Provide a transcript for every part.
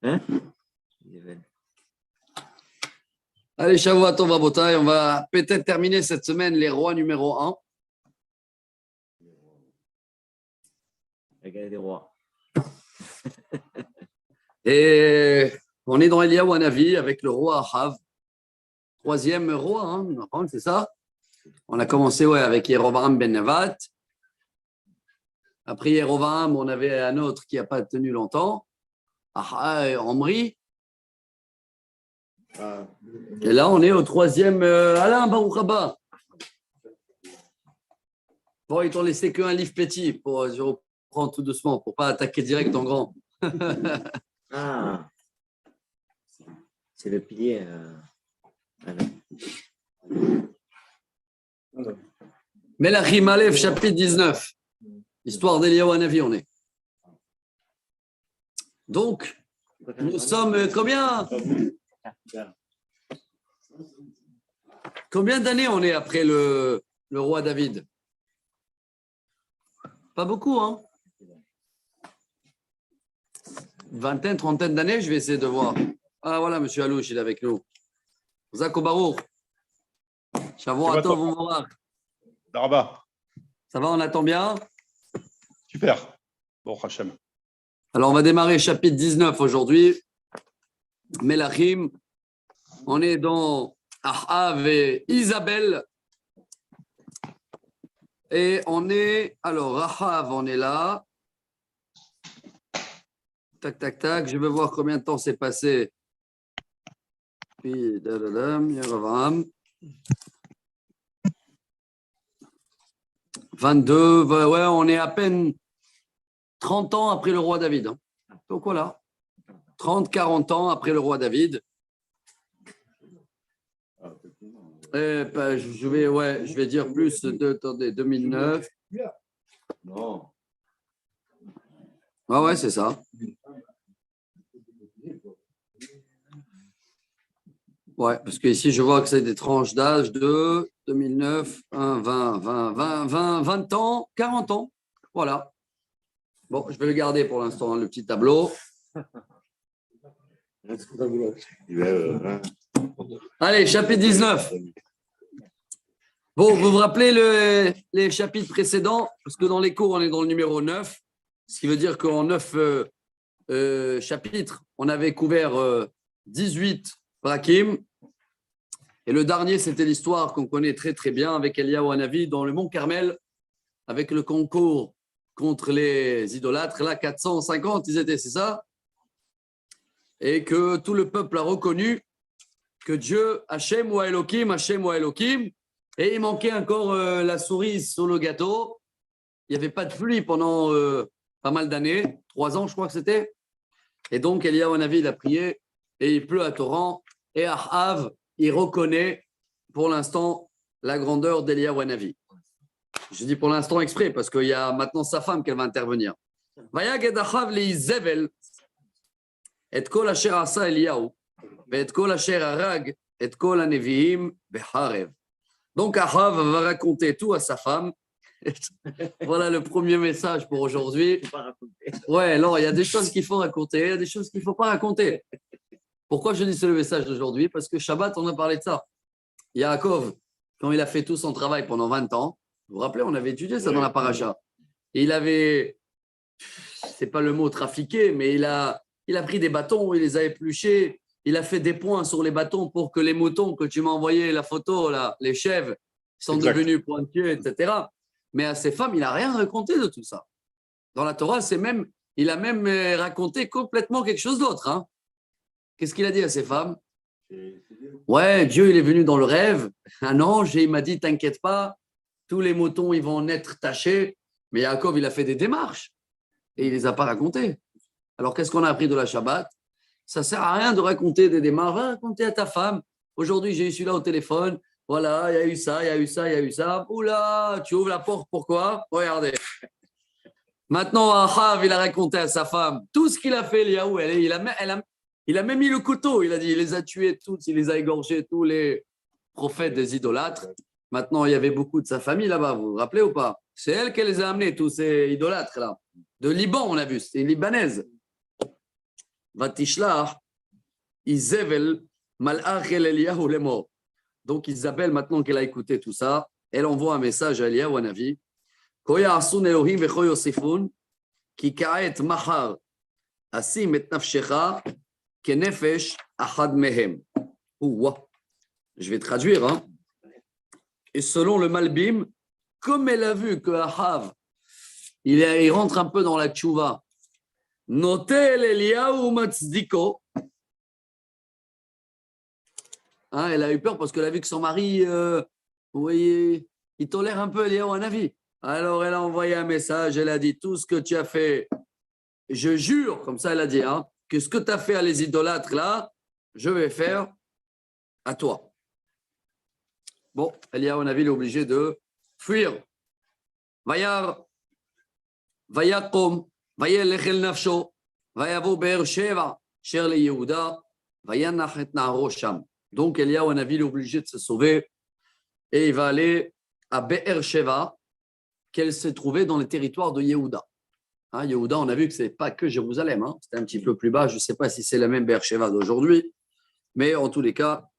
Hein? Allez, Shavuot Tov Rabotai, on va peut-être terminer cette semaine les rois numéro 1. Regardez les rois. Et on est dans Eliyahu Hanavi avec le roi Ahav. Troisième roi, hein, c'est ça? On a commencé avec Yerovam ben Nevat. Après Yerovam, on avait un autre qui n'a pas tenu longtemps. Omri. Et là, on est au troisième. Alain Baruch Haba. Bon, ils t'ont laissé qu'un livre petit. Je reprends tout doucement pour ne pas attaquer direct en grand. Ah, c'est le pilier. Melachim Aleph, chapitre 19. Histoire d'Eliyahu Hanavi, on est. Donc, nous sommes combien d'années on est après le roi David? Pas beaucoup, hein? Vingtaine, trentaine d'années, je vais essayer de voir. Ah voilà, monsieur Alouche, il est avec nous. Zako Baruch. Shavuot Tov U'Morach. Daraba. Ça va, on attend bien? Super. Bon, Hachem. Alors, on va démarrer chapitre 19 aujourd'hui. Melachim. On est dans Ahav et Isabelle. Et on est. Alors, Ahav, on est là. Tac, tac, tac. Je veux voir combien de temps s'est passé. Puis, Yerovam. 22. Ouais, on est à peine 30 ans après le roi David. Donc voilà. 30, 40 ans après le roi David. Je vais dire plus. Attendez, 2009. Non. Ouais, c'est ça. Ouais, parce que ici, je vois que c'est des tranches d'âge de 2009, 20 ans, 40 ans. Voilà. Bon, je vais le garder pour l'instant, le petit tableau. Allez, chapitre 19. Bon, vous vous rappelez les chapitres précédents? Parce que dans les cours, on est dans le numéro 9. Ce qui veut dire qu'en 9 chapitres, on avait couvert 18 Prakim. Et le dernier, c'était l'histoire qu'on connaît très très bien avec Eliyahu Hanavi dans le mont Carmel, avec le concours contre les idolâtres. Là, 450, ils étaient, c'est ça? Et que tout le peuple a reconnu que Dieu, Hachem ou Elohim, et il manquait encore la cerise sur le gâteau. Il n'y avait pas de pluie pendant pas mal d'années, 3 ans, je crois que c'était. Et donc, Eliyahu Hanavi, il a prié et il pleut à torrent. Et Ahav, il reconnaît pour l'instant la grandeur d'Eliyahu Hanavi. Je dis pour l'instant exprès parce qu'il y a maintenant sa femme qui va intervenir. Vayaged Ahav le'izevel et kol asher asa Eliyahu et kol asher harag et kol haneviim beharev. Donc Ahav va raconter tout à sa femme. Voilà le premier message pour aujourd'hui. Ouais, alors il y a des choses qu'il faut raconter, il y a des choses qu'il ne faut pas raconter. Pourquoi je dis c'est le message d'aujourd'hui? Parce que Shabbat, on a parlé de ça. Yaakov, quand il a fait tout son travail pendant 20 ans, vous vous rappelez, on avait étudié ça dans la paracha. Et il avait, c'est pas le mot trafiqué, mais il a pris des bâtons, il les a épluchés, il a fait des points sur les bâtons pour que les moutons que tu m'as envoyé la photo, là, les chèvres, sont devenus pointueux, etc. Mais à ses femmes, il n'a rien raconté de tout ça. Dans la Torah, il a même raconté complètement quelque chose d'autre. Hein. Qu'est-ce qu'il a dit à ses femmes? Ouais, Dieu, il est venu dans le rêve, un ange, et il m'a dit, t'inquiète pas, tous les moutons, ils vont naître tachés. Mais Yaakov, il a fait des démarches et il ne les a pas racontées. Alors, qu'est-ce qu'on a appris de la Shabbat? Ça ne sert à rien de raconter des démarches. Va raconter à ta femme. Aujourd'hui, j'ai eu celui-là au téléphone. Voilà, il y a eu ça, il y a eu ça, il y a eu ça. Oula, tu ouvres la porte, pourquoi? Regardez. Maintenant, Ahav, il a raconté à sa femme tout ce qu'il a fait, Eliyahu. Il a même mis le couteau. Il a dit, il les a tués tous, il les a égorgés, tous les prophètes des idolâtres. Maintenant, il y avait beaucoup de sa famille là-bas, vous vous rappelez ou pas? C'est elle qui les a amenés, tous ces idolâtres-là. De Liban, on a vu, c'est libanaise. Vatishlach, Izevel, Malach el Eliyahu lemor. Donc Isabelle, maintenant qu'elle a écouté tout ça, elle envoie un message à Eliyahu Hanavi. Koya asun Elohim vecho yosifun, ki ka'et mahar, asim et nafshecha, kenefesh achad mehem. Ouah. Je vais traduire. Hein. Et selon le Malbim, comme elle a vu que Ahav, il rentre un peu dans la tchouva, notel Eliyahu matzdiko. Hein, elle a eu peur parce qu'elle a vu que son mari, vous voyez, il tolère un peu Eliyahu Hanavi. Alors elle a envoyé un message, elle a dit tout ce que tu as fait, je jure, comme ça elle a dit, hein, que ce que tu as fait à les idolâtres là, je vais faire à toi. Bon, Eliyahu Hanavi est obligé de fuir. Vayar, Vayakom, Vayelech el nafsho, Vayavo Be'er Sheva, Sher le Yehuda, Vayanach et Naharo Sham. Donc Eliyahu Hanavi est obligé de se sauver et il va aller à Be'er Sheva, qu'elle s'est trouvée dans les territoires de Yehuda. Hein, Yehuda, on a vu que ce n'est pas que Jérusalem, hein, c'était un petit peu plus bas, je ne sais pas si c'est la même Be'er Sheva d'aujourd'hui, mais en tous les cas,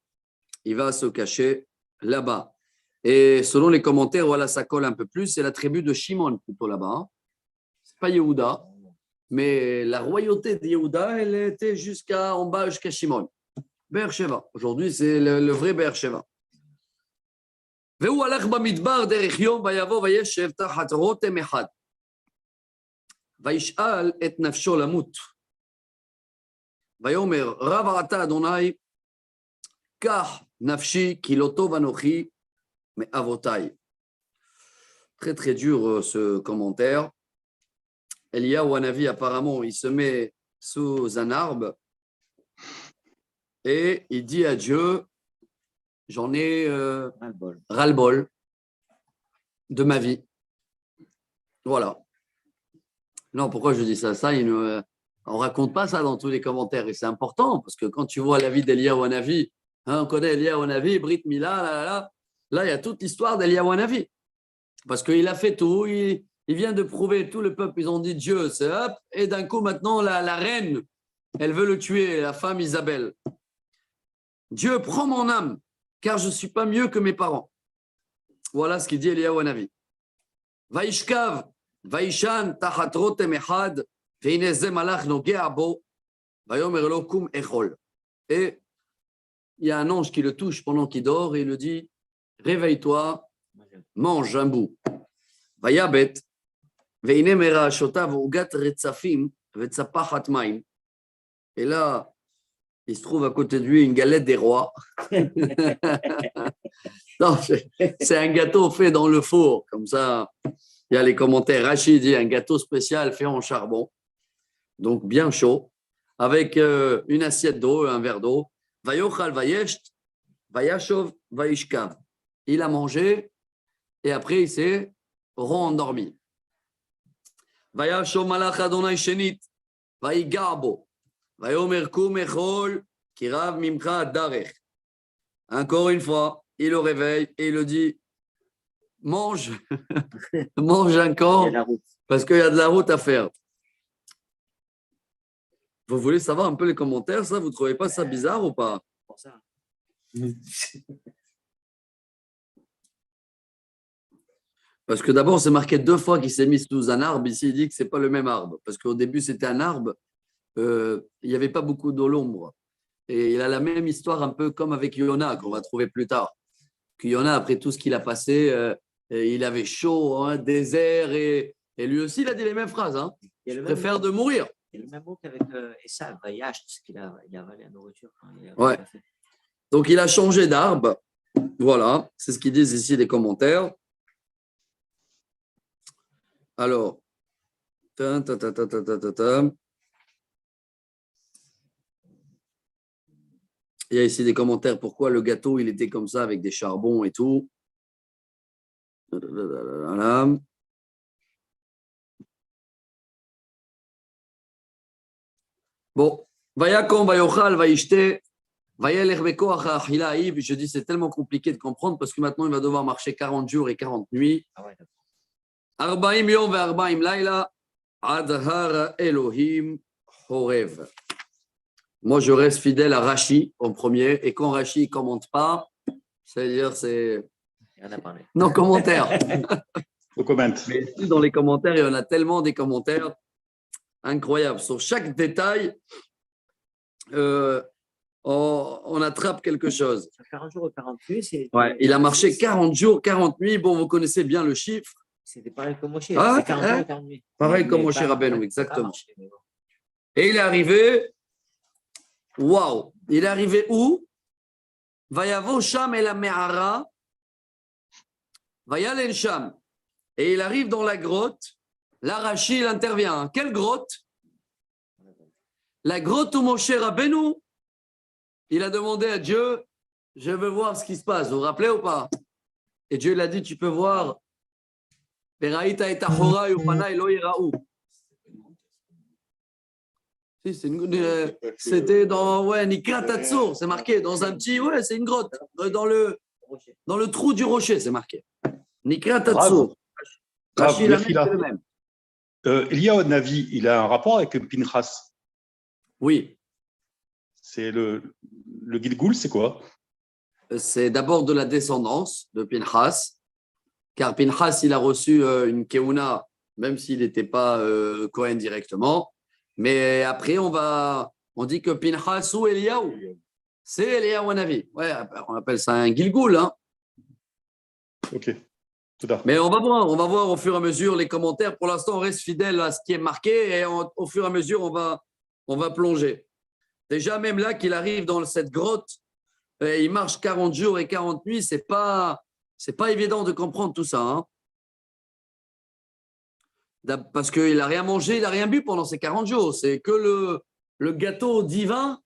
il va se cacher là-bas. Et selon les commentaires, voilà, ça colle un peu plus, c'est la tribu de Shimon plutôt là-bas. Hein. Ce n'est pas Yehuda, mais la royauté de Yehuda, elle était en bas jusqu'à Shimon. Be'er Sheva. Aujourd'hui, c'est le vrai Be'er Sheva. והוא הלך במדבר דרך יום ויבוא וישב תחת רותם אחד וישאל את נפשו למות ויאמר רב אתה אדוני קח נפשי כי לא טוב אנוכי מאבותיי. Très très dur ce commentaire. Eliyahu Hanavi apparemment il se met sous un arbre et il dit à Dieu j'en ai ras-le-bol de ma vie. Voilà. Non, pourquoi je dis ça? On ne raconte pas ça dans tous les commentaires. Et c'est important, parce que quand tu vois la vie d'Eliyahu Hanavi, hein, on connaît Eliyahu Hanavi, Brit Mila, là, il y a toute l'histoire d'Eliyahu Hanavi. Parce qu'il a fait tout, il vient de prouver, tout le peuple, ils ont dit Dieu, c'est hop, et d'un coup, maintenant, la reine, elle veut le tuer, la femme Isabelle. Dieu, prends mon âme, car je ne suis pas mieux que mes parents. Voilà ce qu'il dit Eliyahu Hanavi. Vaishkav, Vaishan, tachat rotem echad, veine ze malach nogea bo, vayomer lo kum echol. Et il y a un ange qui le touche pendant qu'il dort et il lui dit réveille-toi, mange un bout. Vayabet, veine mera shotav ugat retzafim, vetzapachat maim. Et là, il se trouve à côté de lui une galette des rois. Non, c'est un gâteau fait dans le four. Comme ça, il y a les commentaires. Rachid dit un gâteau spécial fait en charbon. Donc bien chaud. Avec une assiette d'eau, un verre d'eau. Vayochal vayesht, vayashov vayishkav. Il a mangé et après il s'est rendormi. Vayashov malach Adonai shenit, vayigarbo. Encore une fois, il le réveille et il le dit mange, mange encore parce qu'il y a de la route à faire. Vous voulez savoir un peu les commentaires, ça? Vous ne trouvez pas ça bizarre ou pas? Parce que d'abord, c'est marqué 2 fois qu'il s'est mis sous un arbre. Ici, il dit que ce n'est pas le même arbre. Parce qu'au début, c'était un arbre. Il n'y avait pas beaucoup de l'ombre. Et il a la même histoire un peu comme avec Yona, qu'on va trouver plus tard. Que Yona, après tout ce qu'il a passé, il avait chaud, hein, désert, et lui aussi, il a dit les mêmes phrases. Hein. Je préfère de mourir. Il y a le même mot qu'avec Esav, Vayash, parce qu'il a avalé la nourriture. Ouais. Donc, il a changé d'arbre. Voilà, c'est ce qu'ils disent ici les commentaires. Alors, il y a ici des commentaires pourquoi le gâteau il était comme ça avec des charbons et tout. Bon, Vayakom, Vayochal, Vayishte, Vayelech Bekoach Achila Aïb. Je dis c'est tellement compliqué de comprendre parce que maintenant il va devoir marcher 40 jours et 40 nuits. Arbaim Yom ve Arbaim Laila, Ad Har Elohim Horev. Moi, je reste fidèle à Rashi en premier. Et quand Rashi ne commente pas, c'est-à-dire c'est Rien à parler. non commentaire. Au comment. Mais ici, dans les commentaires, il y en a tellement des commentaires incroyables. Sur chaque détail, on attrape quelque chose. Sur 40 jours et 40 nuits, c'est. Ouais, il a marché 40 jours, 40 nuits. Bon, vous connaissez bien le chiffre. C'était pareil comme Moshe. Ah, C'est 40 jours et 40 nuits. Pareil Mais comme Moshe pas- Rabbeinu, pas exactement. marché, mais bon. Et il est arrivé. Waouh! Il est arrivé où? Vayavo Sham et la Me'ara. Vayalen Sham. Et il arrive dans la grotte. Là, Rashi, il intervient. Quelle grotte? La grotte où Moshe Rabbeinu, il a demandé à Dieu, je veux voir ce qui se passe. Vous vous rappelez ou pas? Et Dieu lui a dit, tu peux voir. Si, c'était dans Nikrat Tatsur, c'est marqué dans un petit, c'est une grotte, dans le trou du rocher, c'est marqué. Nikrat Tatsur. Rashi, la Mechila. c'est le même. Eliyahu Navi, il a un rapport avec Pinchas. Oui, C'est le Gilgoul, c'est quoi? c'est d'abord de la descendance de Pinchas, car Pinchas, il a reçu une keuna, même s'il n'était pas Cohen directement. Mais après, on dit que Pinchas ou Eliyahu, c'est Eliyahu Navi. Ouais, on appelle ça un Gilgoul. Hein. Ok. Tout à fait. Mais on va voir au fur et à mesure les commentaires. Pour l'instant, on reste fidèle à ce qui est marqué et au fur et à mesure, on va plonger. Déjà, même là, qu'il arrive dans cette grotte, il marche 40 jours et 40 nuits, c'est pas évident de comprendre tout ça. Hein. Parce qu'il n'a rien mangé, il n'a rien bu pendant ces 40 jours. C'est que le gâteau divin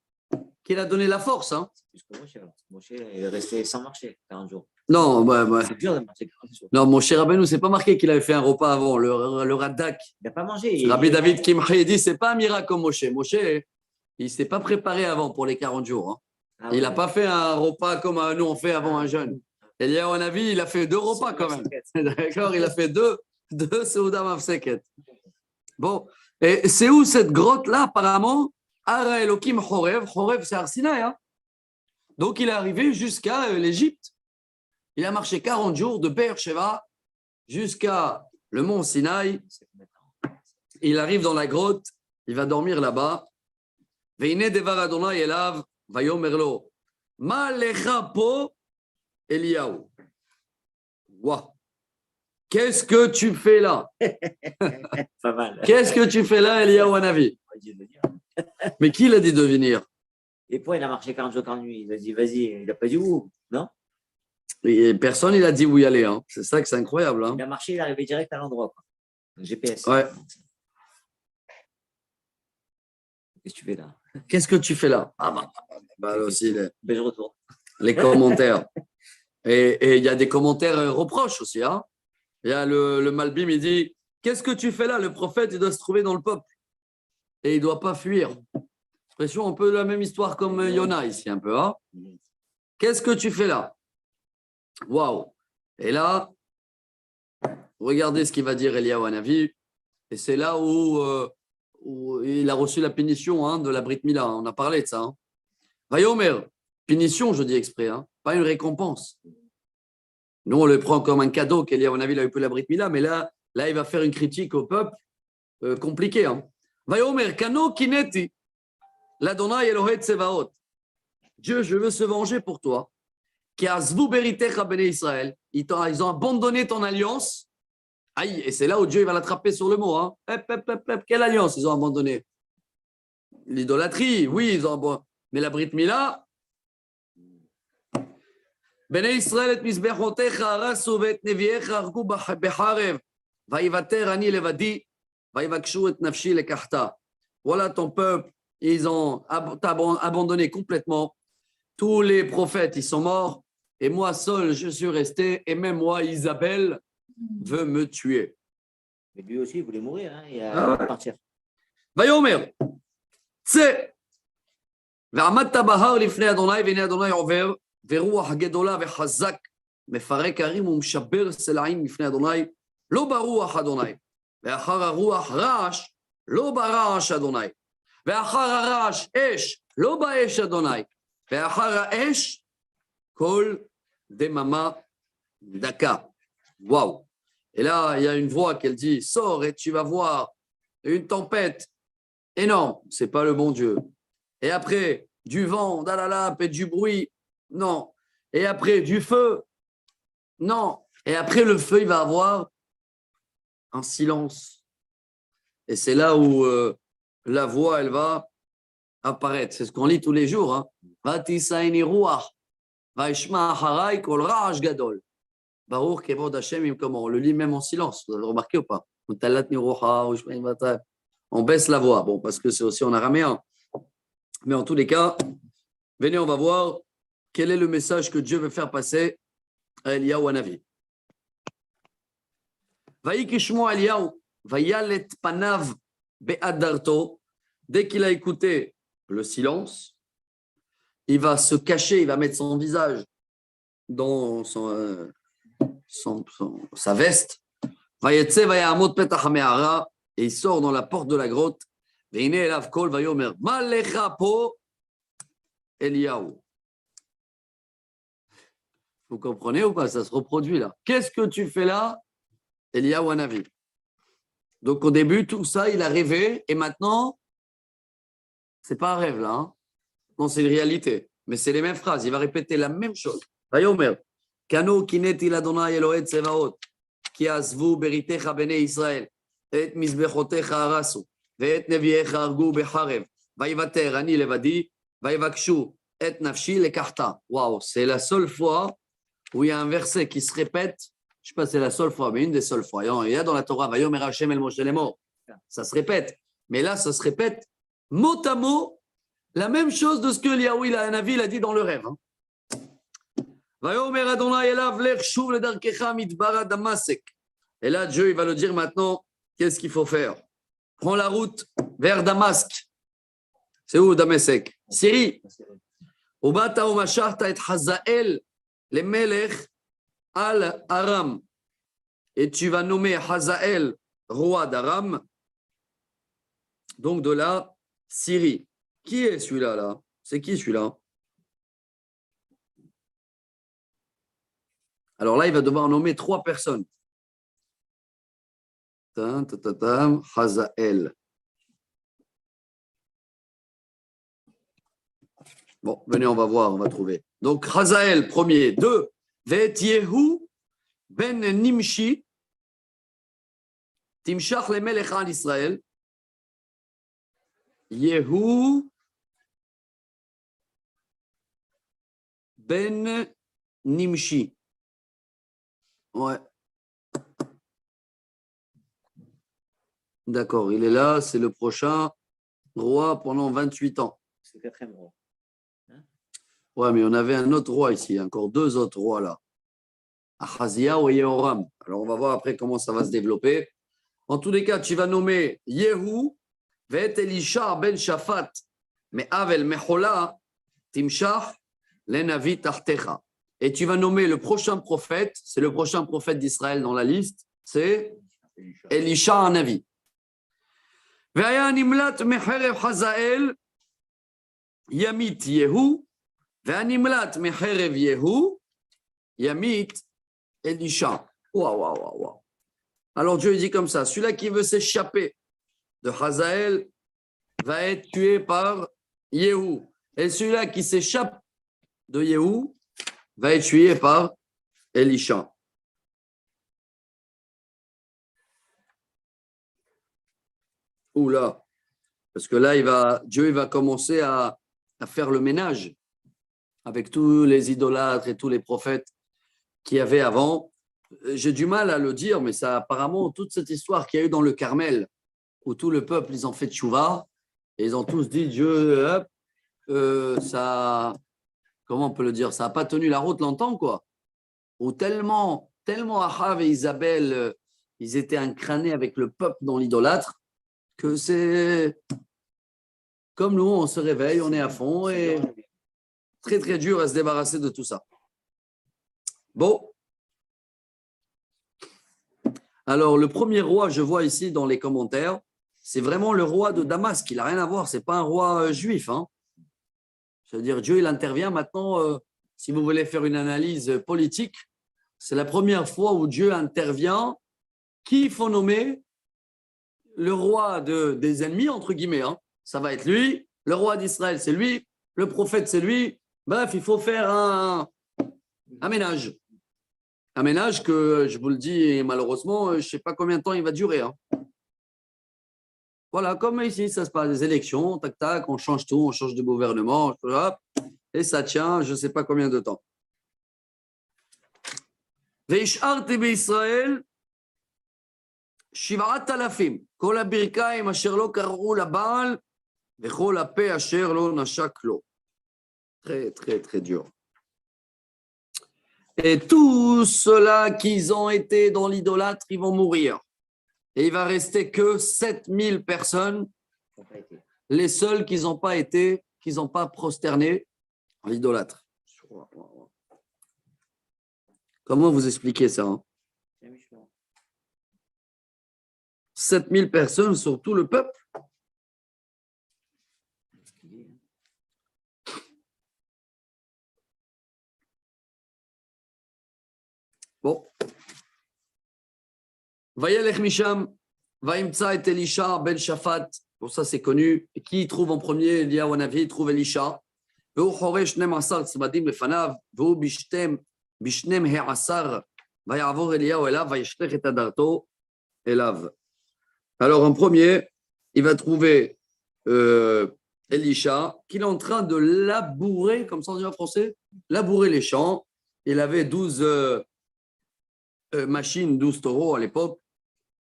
qui a donné la force. Hein. C'est plus que Moshe. Moshe est resté sans marcher 40 jours. Non, C'est dur de marcher 40 jours. non, mon cher Rabbeinu, c'est pas marqué qu'il avait fait un repas avant, le Radak. Il n'a pas mangé. Rabbi David Kimchi dit c'est pas un miracle comme Moshe. Moshe, il ne s'est pas préparé avant pour les 40 jours. Hein. Ah Il ouais. n'a pas fait un repas comme nous on fait avant un jeûne. Et il y a un avis, il a fait 2 repas quand même. D'accord, il a fait deux Seuda Mafseket. Bon, et c'est où cette grotte-là apparemment? Ara Elohim Chorev. Chorev, c'est Arsinaï. Hein. Donc il est arrivé jusqu'à l'Égypte. Il a marché 40 jours de Beersheba jusqu'à le mont Sinaï. Il arrive dans la grotte, il va dormir là-bas. Veine devar Adonai elav vayomer lo ma lecha po Eliyahu. Waouh. Qu'est-ce que tu fais là? Pas mal. Qu'est-ce que tu fais là, Eliyahu Hanavi? Mais qui l'a dit de venir? Et pourquoi il a marché 40 jours, 40 nuits? Il a dit, vas-y, il n'a pas dit où, non? Et personne, il a dit où y aller. Hein. C'est ça que c'est incroyable. Hein. Il a marché, il est arrivé direct à l'endroit. Quoi. Donc, GPS. Ouais. Qu'est-ce que tu fais là? Qu'est-ce que tu fais là? Ah bah là aussi, Ben, je retourne. les commentaires. Et il y a des commentaires reproches aussi. Hein. Il y a le Malbim, il dit, qu'est-ce que tu fais là? Le prophète, il doit se trouver dans le peuple. Et il ne doit pas fuir. Expression un peu la même histoire comme Yona ici, un peu. Hein. Qu'est-ce que tu fais là? Waouh! Et là, regardez ce qu'il va dire Eliyahu Hanavi. Et c'est là où il a reçu la punition hein, de la Brit Mila. On a parlé de ça. Hein. Vayomer, punition, je dis exprès, hein, pas une récompense. Nous, on le prend comme un cadeau qu'Eliyahu Hanavi a eu pour la Brit Mila, mais là, il va faire une critique au peuple compliquée. Hein. Vayomer, kano kineti, l'Adonai Elohet Tsevaot. Dieu, je veux se venger pour toi. Qui a zvu beritecha bnei Israël. Ils ont abandonné ton alliance. Aïe, et c'est là où Dieu il va l'attraper sur le mot. Hein. Quelle alliance ils ont abandonné? L'idolâtrie, oui, ils ont abandonné. Mais la Brit Mila. Bnei Israël et mizbechotecha arasu vet neviecha argu becharev. Vaïvater ani levadi. Vaïvakshu et nafshi lekachta. Voilà ton peuple. Ils ont abandonné complètement. Tous les prophètes, ils sont morts. Et moi seul, je suis resté. Et même moi, Isabelle veut me tuer. Mais lui aussi, il voulait mourir. Hein, et partir. Vayomer. Tse. ועמדת בהר לפני אדוני, והנה אדוני עובר, ורוח גדולה וחזק, מפרק הרים ומשבר סלעים לפני אדוני, לא ברוח אדוני, ואחר הרוח רעש, לא ברעש אדוני. ואחר הרעש אש, לא באש אדוני, ואחר האש כל דממה דקה. Waouh. Et là, il y a une voix qui dit, sors et tu vas voir une tempête énorme. C'est pas le bon Dieu. Et après, du vent, dalalap, et du bruit. Non. Et après, du feu. Non. Et après, le feu, il va avoir un silence. Et c'est là où la voix, elle va apparaître. C'est ce qu'on lit tous les jours. Hein. Vatisaini ruach, vaishma harai kol ra'ash gadol. Baruch kevod Hashem, comment on le lit même en silence. Vous avez remarqué ou pas? On baisse la voix. Bon, parce que c'est aussi en araméen. Mais en tous les cas, venez, on va voir quel est le message que Dieu veut faire passer à Eliyahu Hanavi. Vayikishmo Eliyahu, vayalet panav be'adarto. Dès qu'il a écouté le silence, il va se cacher, il va mettre son visage dans sa veste. Vayetse vayamot petach ha'me'ara, et il sort dans la porte de la grotte. Veine elav kol vayomer ma lecha po Eliyahu. Vous comprenez ou pas? Ça se reproduit là. Qu'est-ce que tu fais là, Eliyahu Hanavi? Donc au début, tout ça, il a rêvé, et maintenant, c'est pas un rêve là. Hein? Non, c'est une réalité. Mais c'est les mêmes phrases. Il va répéter la même chose. Vayomer Kano kineti l'Adonai Elohet Tsevaot ki azvu beritecha bnei Israël et mizbechotecha arasu ve'et neviecha argu becharev vayivater ani levadi vayivakshu et nafshi lekarta. Waouh, c'est la seule fois où il y a un verset qui se répète. Je ne sais pas si c'est la seule fois, mais une des seules fois. Il y a dans la Torah, Vayomer Hashem el Moshe lemor. Ça se répète. Mais là, ça se répète mot à mot, la même chose de ce que Eliyahu Hanavi a dit dans le rêve. Hein. Vayomer Adonai elav lech shuv ledarkecha midbara damasek. Et là, Dieu, il va le dire maintenant, qu'est-ce qu'il faut faire? Prends la route vers Damasque. C'est où Damasek? Syrie. Ubata umashachta et Hazael le melech al Aram. Et tu vas nommer Hazael, roi d'Aram, donc de la Syrie. Qui est celui-là là? C'est qui celui-là? Alors là, il va devoir nommer 3 personnes. Hazael. Bon, venez, on va voir, on va trouver. Donc, Hazael, premier. 2. Vet Yehu ben Nimshi, Timshach le Melech al Israël. Yehu ben Nimshi. Ouais. D'accord, il est là, c'est le prochain roi pendant 28 ans. C'est le 4e roi. Ouais, mais on avait un autre roi ici, encore 2 autres rois là. Ahaziah et Yehoram. Alors on va voir après comment ça va se développer. En tous les cas, tu vas nommer Yehu, Vet Elisha ben Shafat, mais Avel Mechola, Timshach, Lenavi Tartecha. Et tu vas nommer le prochain prophète, c'est le prochain prophète d'Israël dans la liste, c'est Elisha Hanavi. Ve'aya nimlat mecherev Hazael, Yamit Yehu, ve'aya nimlat mecherev Yehu, Yamit Elisha. Waouh, waouh, waouh, waouh. Alors Dieu dit comme ça, celui-là qui veut s'échapper de Hazael va être tué par Yehu. Et celui-là qui s'échappe de Yehu va être tué par Elisha. Oula, parce que là, Dieu va commencer à faire le ménage avec tous les idolâtres et tous les prophètes qu'il y avait avant. J'ai du mal à le dire, mais ça apparemment, toute cette histoire qu'il y a eu dans le Carmel, où tout le peuple, ils ont fait tchouva, et ils ont tous dit, Dieu, ça, comment on peut le dire, ça n'a pas tenu la route longtemps, quoi. Ou tellement Ahav et Isabelle, ils étaient incranés avec le peuple dans l'idolâtre, que c'est comme nous, on se réveille, on est à fond, et très, très dur à se débarrasser de tout ça. Bon. Alors, le premier roi, je vois ici dans les commentaires, c'est vraiment le roi de Damas, qui n'a rien à voir, ce n'est pas un roi juif. Hein. C'est-à-dire, Dieu, il intervient maintenant, si vous voulez faire une analyse politique, c'est la première fois où Dieu intervient. Qui il faut nommer? Le roi des ennemis, entre guillemets. Hein. Ça va être lui. Le roi d'Israël, c'est lui. Le prophète, c'est lui. Bref, il faut faire un ménage. Un ménage que, je vous le dis, et malheureusement, je ne sais pas combien de temps il va durer. Hein. Voilà, comme ici, ça se passe, des élections, tac, tac, on change tout, on change de gouvernement, et ça tient, je ne sais pas combien de temps. Ve'isharti be'Israël, shivarat alafim, kol habirkaim asher lo kar'u laba'al, vechol hape asher lo nashak lo. Très, très, très dur. Et tous ceux-là qui ont été dans l'idolâtre, ils vont mourir. Et il va rester que 7000 personnes, les seuls qui n'ont pas été, qui n'ont pas prosterné à l'idolâtre. Comment vous expliquez ça? Hein? 7000 personnes sur tout le peuple. Bon. Vayelech Misham, Vaimtsa et Elisha ben Shaphat. Pour ça, c'est connu. Et qui trouve en premier? Eliyahu Hanavi, il trouve Elisha. Veu choresh 12 tzmadim lefanav, veu bishnem he'asar, vayavor Eliyahu elav, vayishlech et adarto elav. Alors, en premier, il va trouver Elisha, qui est en train de labourer, comme ça on dit en français, labourer les champs. Il avait 12 machines, 12 taureaux à l'époque.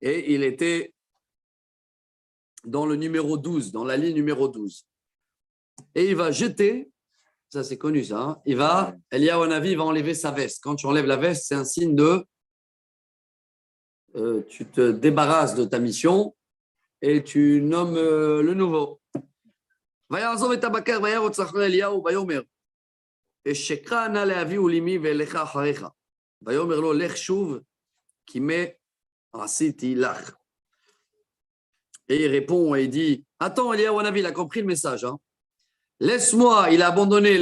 Et il était dans le numéro 12, dans la ligne numéro 12. Et il va jeter, ça c'est connu ça, hein, Eliyahu Hanavi va enlever sa veste. Quand tu enlèves la veste, c'est un signe de tu te débarrasses de ta mission et tu nommes le nouveau. ויעזוב את הבקר וירוץ אחרי אליהו ויאמר אשקרא נא לאבי ולאמי ואליך אחריך ויאמר לו לך שוב כי מה עשיתי לך. Et il répond et il dit attends, Eliyahu Hanavi, il a compris le message. Hein. Laisse-moi, il a abandonné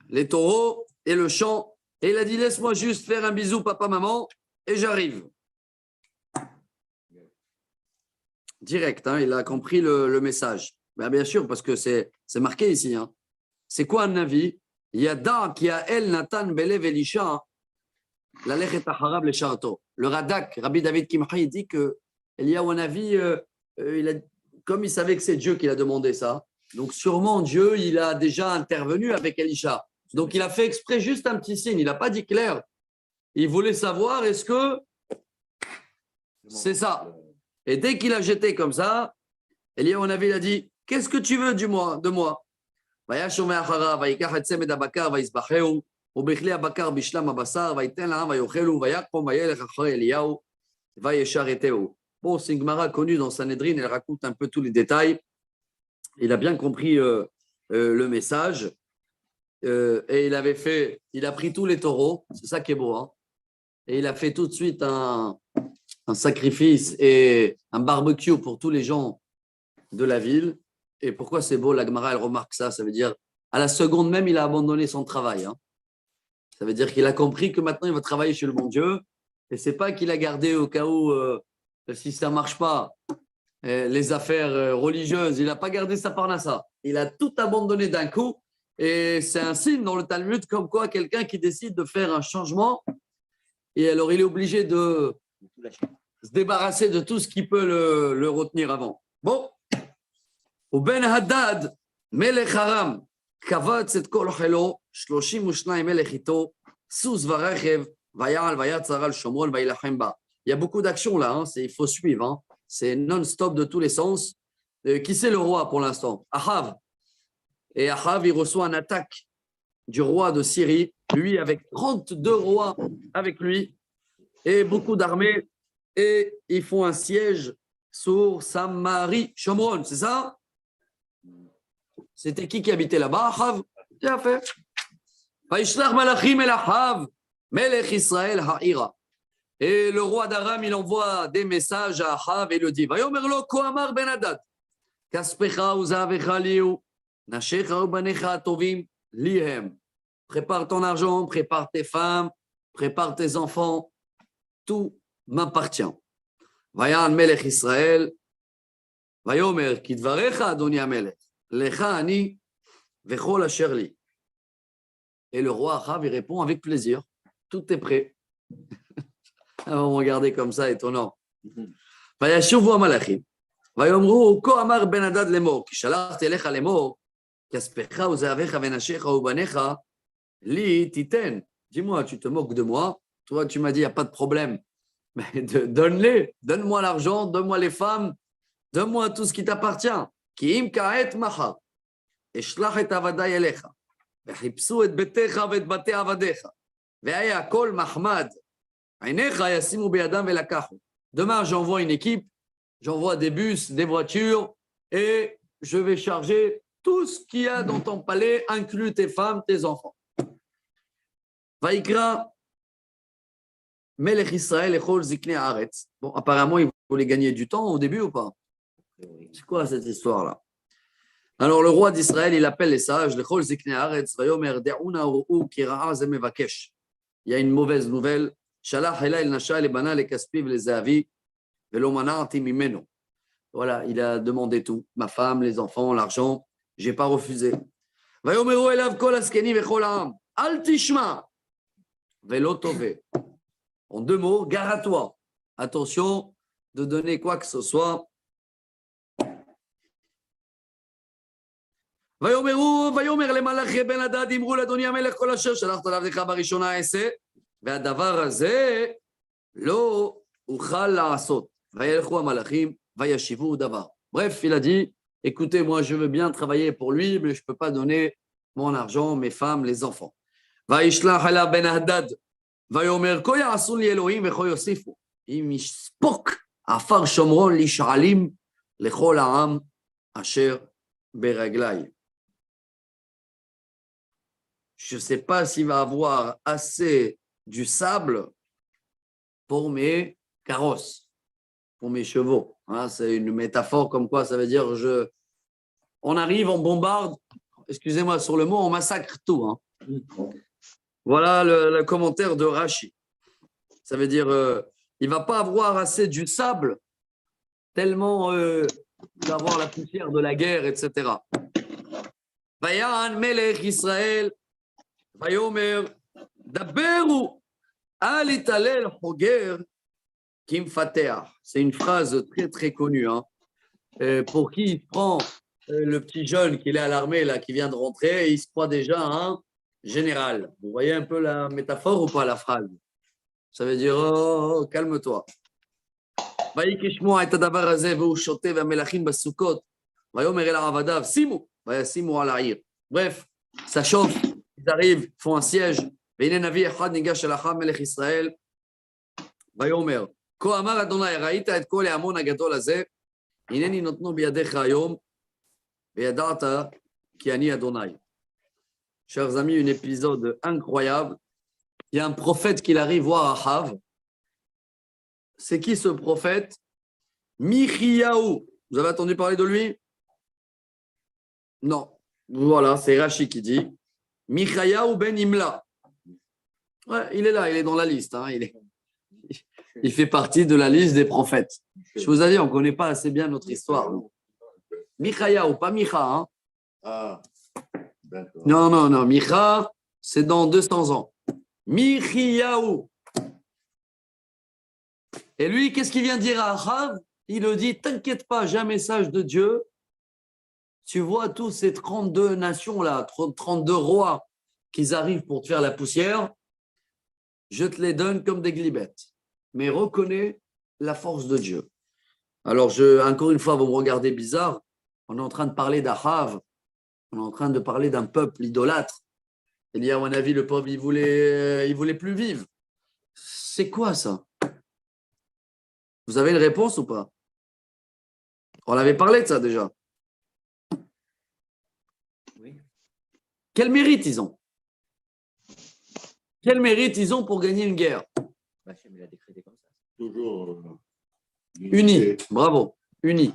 les taureaux et le champ et il a dit laisse-moi juste faire un bisou papa, maman et j'arrive. Direct, hein, il a compris le message. Ben, bien sûr, parce que c'est marqué ici. Hein. C'est quoi un avis? Yada qui a el Nathan Belev Elisha la lechet acharab le sharto. Le Radak, Rabbi David Kimchi, dit que Eliyahu Hanavi, comme il savait que c'est Dieu qui l'a demandé ça, donc sûrement Dieu, il a déjà intervenu avec Elisha. Donc il a fait exprès juste un petit signe, il n'a pas dit clair. Il voulait savoir est-ce que c'est ça. Et dès qu'il a jeté comme ça, Eliyahu Hanavi il a dit qu'est-ce que tu veux de moi? וישומע אחריו, ויקח את צמד הבקר ויזבחהו, ובכלי הבקר בשלם הבשר, ויתן לעם ויאכלו, ויקום וילך אחרי אליהו, וישרתהו. Bon, c'est une Gemara connue dans Sanhedrin, elle raconte un peu tous les détails. Il a bien compris le message. Et il a pris tous les taureaux, c'est ça qui est beau. Hein, et il a fait tout de suite un sacrifice et un barbecue pour tous les gens de la ville. Et pourquoi c'est beau, la Gemara, elle remarque ça. Ça veut dire, à la seconde même, il a abandonné son travail. Hein. Ça veut dire qu'il a compris que maintenant, il va travailler chez le bon Dieu. Et ce n'est pas qu'il a gardé au cas où, si ça ne marche pas, les affaires religieuses. Il n'a pas gardé sa parnassa. Il a tout abandonné d'un coup. Et c'est un signe dans le Talmud comme quoi quelqu'un qui décide de faire un changement, et alors il est obligé de se débarrasser de tout ce qui peut le retenir avant. Bon. ובן הדד, מלך ארם, קבץ את כל חילו, 32 מלך איתו, סוס ורכב, ויעל ויצר על שומרון וילחם בה. Il y a beaucoup d'actions là, hein, il faut suivre, hein. C'est non-stop de tous les sens. Qui c'est le roi pour l'instant? Ahav. Et Ahav, il reçoit une attaque du roi de Syrie, lui avec 32 rois avec lui, et beaucoup d'armées, et ils font un siège sur Samarie, Shomron, c'est ça? C'était qui habitait là-bas? Ahav. Bien fait. Vaishlach malachim el Ahav, melech Israël ha'ira. Et le roi d'Aram, il envoie des messages à Ahav et le dit Vayomer lo Kohamar ben Hadad, Kaspecha uzavecha liu, Nashecha ubanecha tovim lihem. Prépare ton argent, prépare tes femmes, prépare tes enfants, tout m'appartient. Vayan melech Israël, Vayomer kidvarecha Adoni Amelech, Lecha ani vechol asher li. Et le roi Ahav, il répond avec plaisir, tout est prêt. On va regarder comme ça, étonnant. וישובו המלאכים, ויאמרו כה אמר בן הדד לאמור, כי שלחתי אליך לאמור, כספך וזהבך ונשיך ובניך, לי תיתן. Dis-moi, tu te moques de moi. Toi, tu m'as dit, il n'y a pas de problème. Mais donne-les, donne-moi l'argent, donne-moi les femmes, donne-moi tout ce qui t'appartient. כי אם כעת מחר, אשלח את עבדי אליך, וחיפשו את ביתך ואת בתי עבדיך, והיה כל מחמד, Demain, j'envoie une équipe, j'envoie des bus, des voitures, et je vais charger tout ce qu'il y a dans ton palais, inclus tes femmes, tes enfants. Vaikra, Melech Israël echol ziknei haaretz. Bon, apparemment, il voulait gagner du temps au début ou pas? C'est quoi cette histoire-là? Alors, le roi d'Israël, il appelle les sages, l'echol ziknei haaretz, vayomer de'una u'u ki ra'a ze mevakesh. Il y a une mauvaise nouvelle. Voilà, il a demandé tout, ma femme, les enfants, l'argent, je n'ai pas refusé. En deux mots, gare à toi. Attention de donner quoi que ce soit. ויאמר למלאכי בן הדד אמרו לאדוני המלך כל אשר שלחת לעבדך בראשונה אעשה והדבר הזה לא אוכל לעשות. וילכו המלאכים וישיבו דבר. Bref, il a dit, écoutez, moi je veux bien travailler pour lui, mais je ne peux pas donner mon argent, mes femmes, les enfants. וישלח אליו בן הדד ויאמר כה יעשו לי אלוהים וכה יוסיפו. אם יספוק עפר שומרון לשעלים לכל העם אשר ברגלי. Je ne sais pas s'il va avoir assez du sable pour mes carrosses, pour mes chevaux. Hein, c'est une métaphore comme quoi ça veut dire on arrive, on bombarde, excusez-moi sur le mot, on massacre tout. Hein. Voilà le commentaire de Rashi. Ça veut dire il ne va pas avoir assez du sable tellement d'avoir la poussière de la guerre, etc. Vayan melech Israël Vayomer Daberu al italel hoger kim fateah. C'est une phrase très très connue. Hein. Pour qui il prend le petit jeune qui est à l'armée là, qui vient de rentrer, et il se croit déjà un général. Vous voyez un peu la métaphore ou pas la phrase? Ça veut dire oh, calme-toi. ויהי כשמוע את הדבר הזה והוא שותה והמלכים בסוכות ויאמר אל עבדיו שימו וישימו על העיר. Bref, ça chauffe. Ils arrivent, font un siège. והנה נביא אחד ניגש אל אחאב מלך ישראל, ויאמר, כה אמר אדוני, ראית את כל ההמון הגדול הזה, הנני נותנו בידיך היום, וידעת כי אני אדוני. Chers amis, un épisode incroyable. Il y a un prophète qui arrive voir Ahav. C'est qui ce prophète? Michiyahu. Vous avez entendu parler de lui? Non. Voilà, c'est Rashi qui dit. Michayahu ben Imla. Ouais, il est là, il est dans la liste. Hein, il fait partie de la liste des prophètes. Je vous ai dit, on ne connaît pas assez bien notre histoire. Michayahu, pas Micha. Hein. Ah, d'accord. Non. Micha, c'est dans 200 ans. Michiyahu. Et lui, qu'est-ce qu'il vient dire à Ahav? Il le dit, t'inquiète pas, j'ai un message de Dieu. Tu vois tous ces 32 nations-là, 32 rois qui arrivent pour te faire la poussière, je te les donne comme des glibettes. Mais reconnais la force de Dieu. Alors, encore une fois, vous me regardez bizarre, on est en train de parler d'Ahav, on est en train de parler d'un peuple idolâtre. Il y a, à mon avis, le peuple, il voulait plus vivre. C'est quoi ça? Vous avez une réponse ou pas? On avait parlé de ça déjà. Oui. Quel mérite ils ont? Quel mérite ils ont pour gagner une guerre? Hachem, il a décrété comme ça. Toujours. Unis, bravo, unis.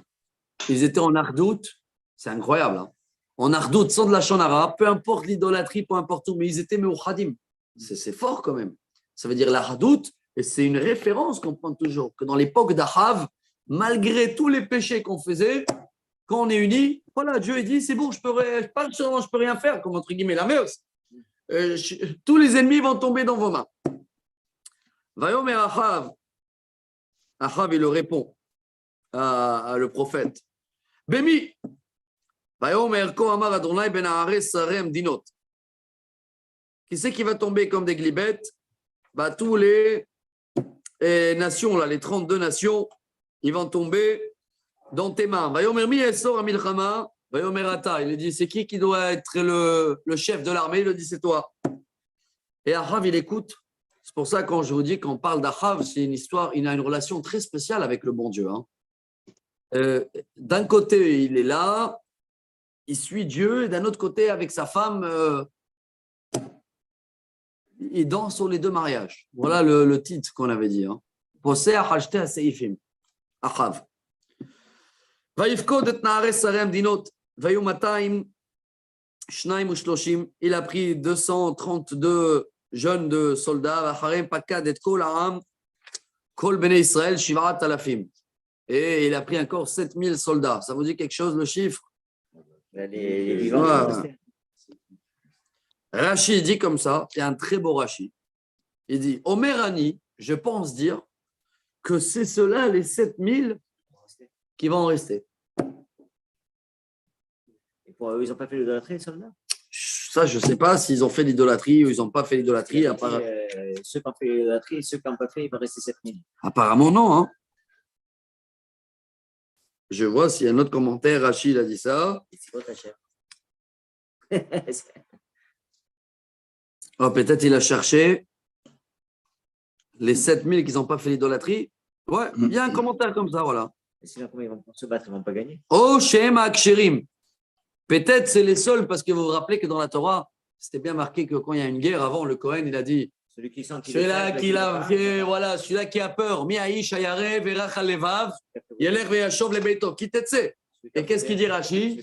Ils étaient en ardoute, c'est incroyable. Hein. En ardoute, sans de la shonara, peu importe l'idolâtrie, peu importe où, mais ils étaient meuchadim. C'est fort quand même. Ça veut dire la hardoute, et c'est une référence qu'on prend toujours, que dans l'époque d'Ahav, malgré tous les péchés qu'on faisait, quand on est unis, voilà, Dieu dit, c'est bon, je peux rien faire, comme entre guillemets la meuse. Tous les ennemis vont tomber dans vos mains. Vayomer Ahav, Ahav, il le répond à le prophète. Bémi, Vayomer Ko Amar Adonai ben Haaretz Sarem Dinot. Qui c'est qui va tomber comme des glibettes? Bah, tous les nations, là, les 32 nations, ils vont tomber dans tes mains. Vayomer Mi Esor Amilchama, Vayomer Ata. Il dit, c'est qui doit être le chef de l'armée? Il le dit, c'est toi. Et Ahav, il écoute. C'est pour ça, quand je vous dis qu'on parle d'Ahav, c'est une histoire, il a une relation très spéciale avec le bon Dieu. Hein. D'un côté, il est là, il suit Dieu, et d'un autre côté, avec sa femme, il danse sur les deux mariages. Voilà le titre qu'on avait dit. Posé acheté à Seifim. Ahav. Vaïfkod et Naares Sarem Dinot. Vayumataim Shnaim Ushloshim. Il a pris 232 jeunes de soldats. Vacharem Pakad et Kol Aram. Kol Bene Israël Shivarat Alafim. Et il a pris encore 7000 soldats. Ça vous dit quelque chose, le chiffre? Les vivants. Rashi dit comme ça, c'est un très beau Rashi. Il dit, Omerani, je pense dire que c'est ceux-là, les 7000, qui vont en rester. Et pour eux, ils n'ont pas fait l'idolâtrie, les soldats? Ça, je ne sais pas s'ils ont fait l'idolâtrie ou ils n'ont pas fait l'idolâtrie. Ceux qui ont fait l'idolâtrie, ceux qui n'ont pas fait, il va rester 7000. Apparemment, non. Hein. Je vois s'il y a un autre commentaire, Rachid a dit ça. C'est quoi ta chère? Oh, peut-être il a cherché les 7000 qui n'ont pas fait l'idolâtrie. Ouais, il y a un commentaire comme ça, voilà. Et sinon, comment ils vont se battre? Ils ne vont pas gagner. Oh, Shem Aksherim. Peut-être c'est les seuls, parce que vous vous rappelez que dans la Torah, c'était bien marqué que quand il y a une guerre, avant, le Kohen, il a dit Celui qui sent qu'il celui-là qui a peur, Miaïch Ayare Verach Alevav, Yeler Veyashov Lebeito, Kitetse. Et qu'est-ce qu'il dit Rashi?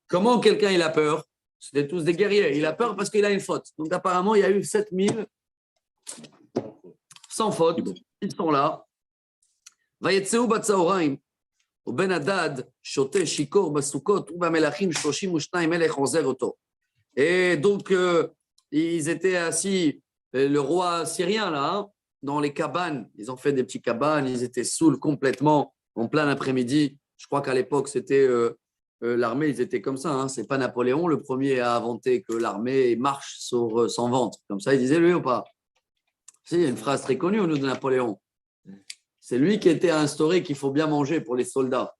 Comment quelqu'un il a peur? C'était tous des guerriers. Il a peur parce qu'il a une faute. Donc apparemment, il y a eu 7000 sans faute. Ils sont là. Vayetseu Batsaoraim. ובן הדד שותה שיכור בסוכות ובמלכים 32 מלך עוזר אותו. Et donc, ils étaient assis, le roi syrien, là, hein, dans les cabanes. Ils ont fait des petites cabanes, ils étaient saouls complètement, en plein après-midi. Je crois qu'à l'époque, c'était l'armée, ils étaient comme ça. Hein. Ce n'est pas Napoléon, le premier à inventer que l'armée marche sur son ventre. Comme ça, il disait, lui ou pas? Si, il y a une phrase très connue au nom de Napoléon. C'est lui qui était instauré qu'il faut bien manger pour les soldats.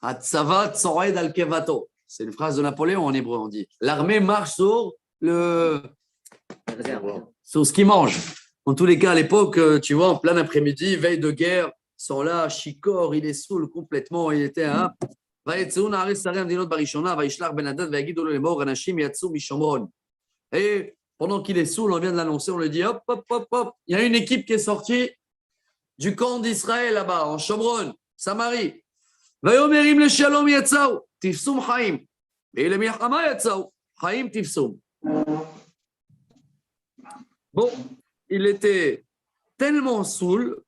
Hatzavat sored al kevato. C'est une phrase de Napoléon en hébreu, on dit. L'armée marche sur ce qu'ils mangent. En tous les cas, à l'époque, tu vois, en plein après-midi, veille de guerre, ils sont là, Chicor, il est saoul complètement, il était un. Et pendant qu'il est saoul, on vient de l'annoncer, on lui dit hop, hop, hop, hop, il y a une équipe qui est sortie du camp d'Israël là-bas, en Shomron, Samarie. Vayomerim le shalom yatzau, tifsum chaim. Et le milchama yatzau, chaim tifsum. Bon, il était tellement saoul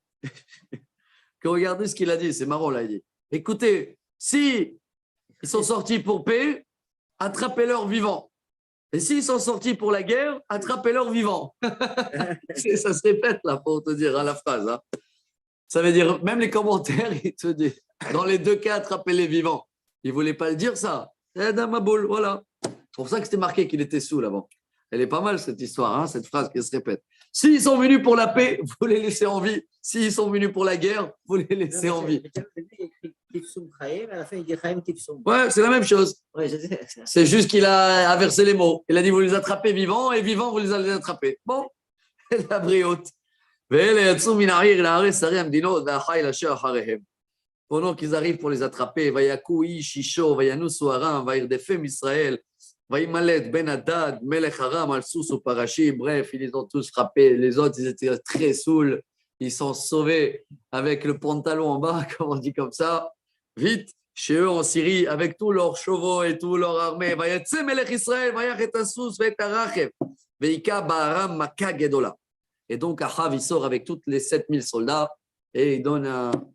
que regardez ce qu'il a dit, c'est marrant là, il dit. Écoutez, si ils sont sortis pour paix, attrapez-leur vivants. Et s'ils sont sortis pour la guerre, attrapez-leur vivants. Ça se répète là pour te dire la phrase. Hein. Ça veut dire, même les commentaires, ils te disent, dans les deux cas, attrapez-les vivants. Ils ne voulaient pas le dire ça. Dans ma boule, voilà. C'est pour ça que c'était marqué qu'il était saoul avant. Elle est pas mal cette histoire, hein, cette phrase qui se répète. S'ils sont venus pour la paix, vous les laissez en vie. S'ils sont venus pour la guerre, vous les laissez en vie. Ouais, c'est la même chose. C'est juste qu'il a inversé les mots. Il a dit vous les attrapez vivants et vivants vous les allez attraper. Bon, la briote. Pendant qu'ils arrivent pour les attraper, Vayakoui, Shisho, Vayanou, Soaram, Vayirdefem, Israël, Vaïmalet, Ben Hadad, Melech Aram, Al-Sous au Parachi, bref, ils les ont tous frappés. Les autres, ils étaient très saouls. Ils sont sauvés avec le pantalon en bas, comme on dit comme ça. Vite, chez eux en Syrie, avec tous leurs chevaux et toute leur armée. Vayatse Melech Israël, Vayach et Assous, Vayet Arachev, Veika Baharam, Maka Gedola. Et donc, Ahav, il sort avec tous les 7000 soldats et il donne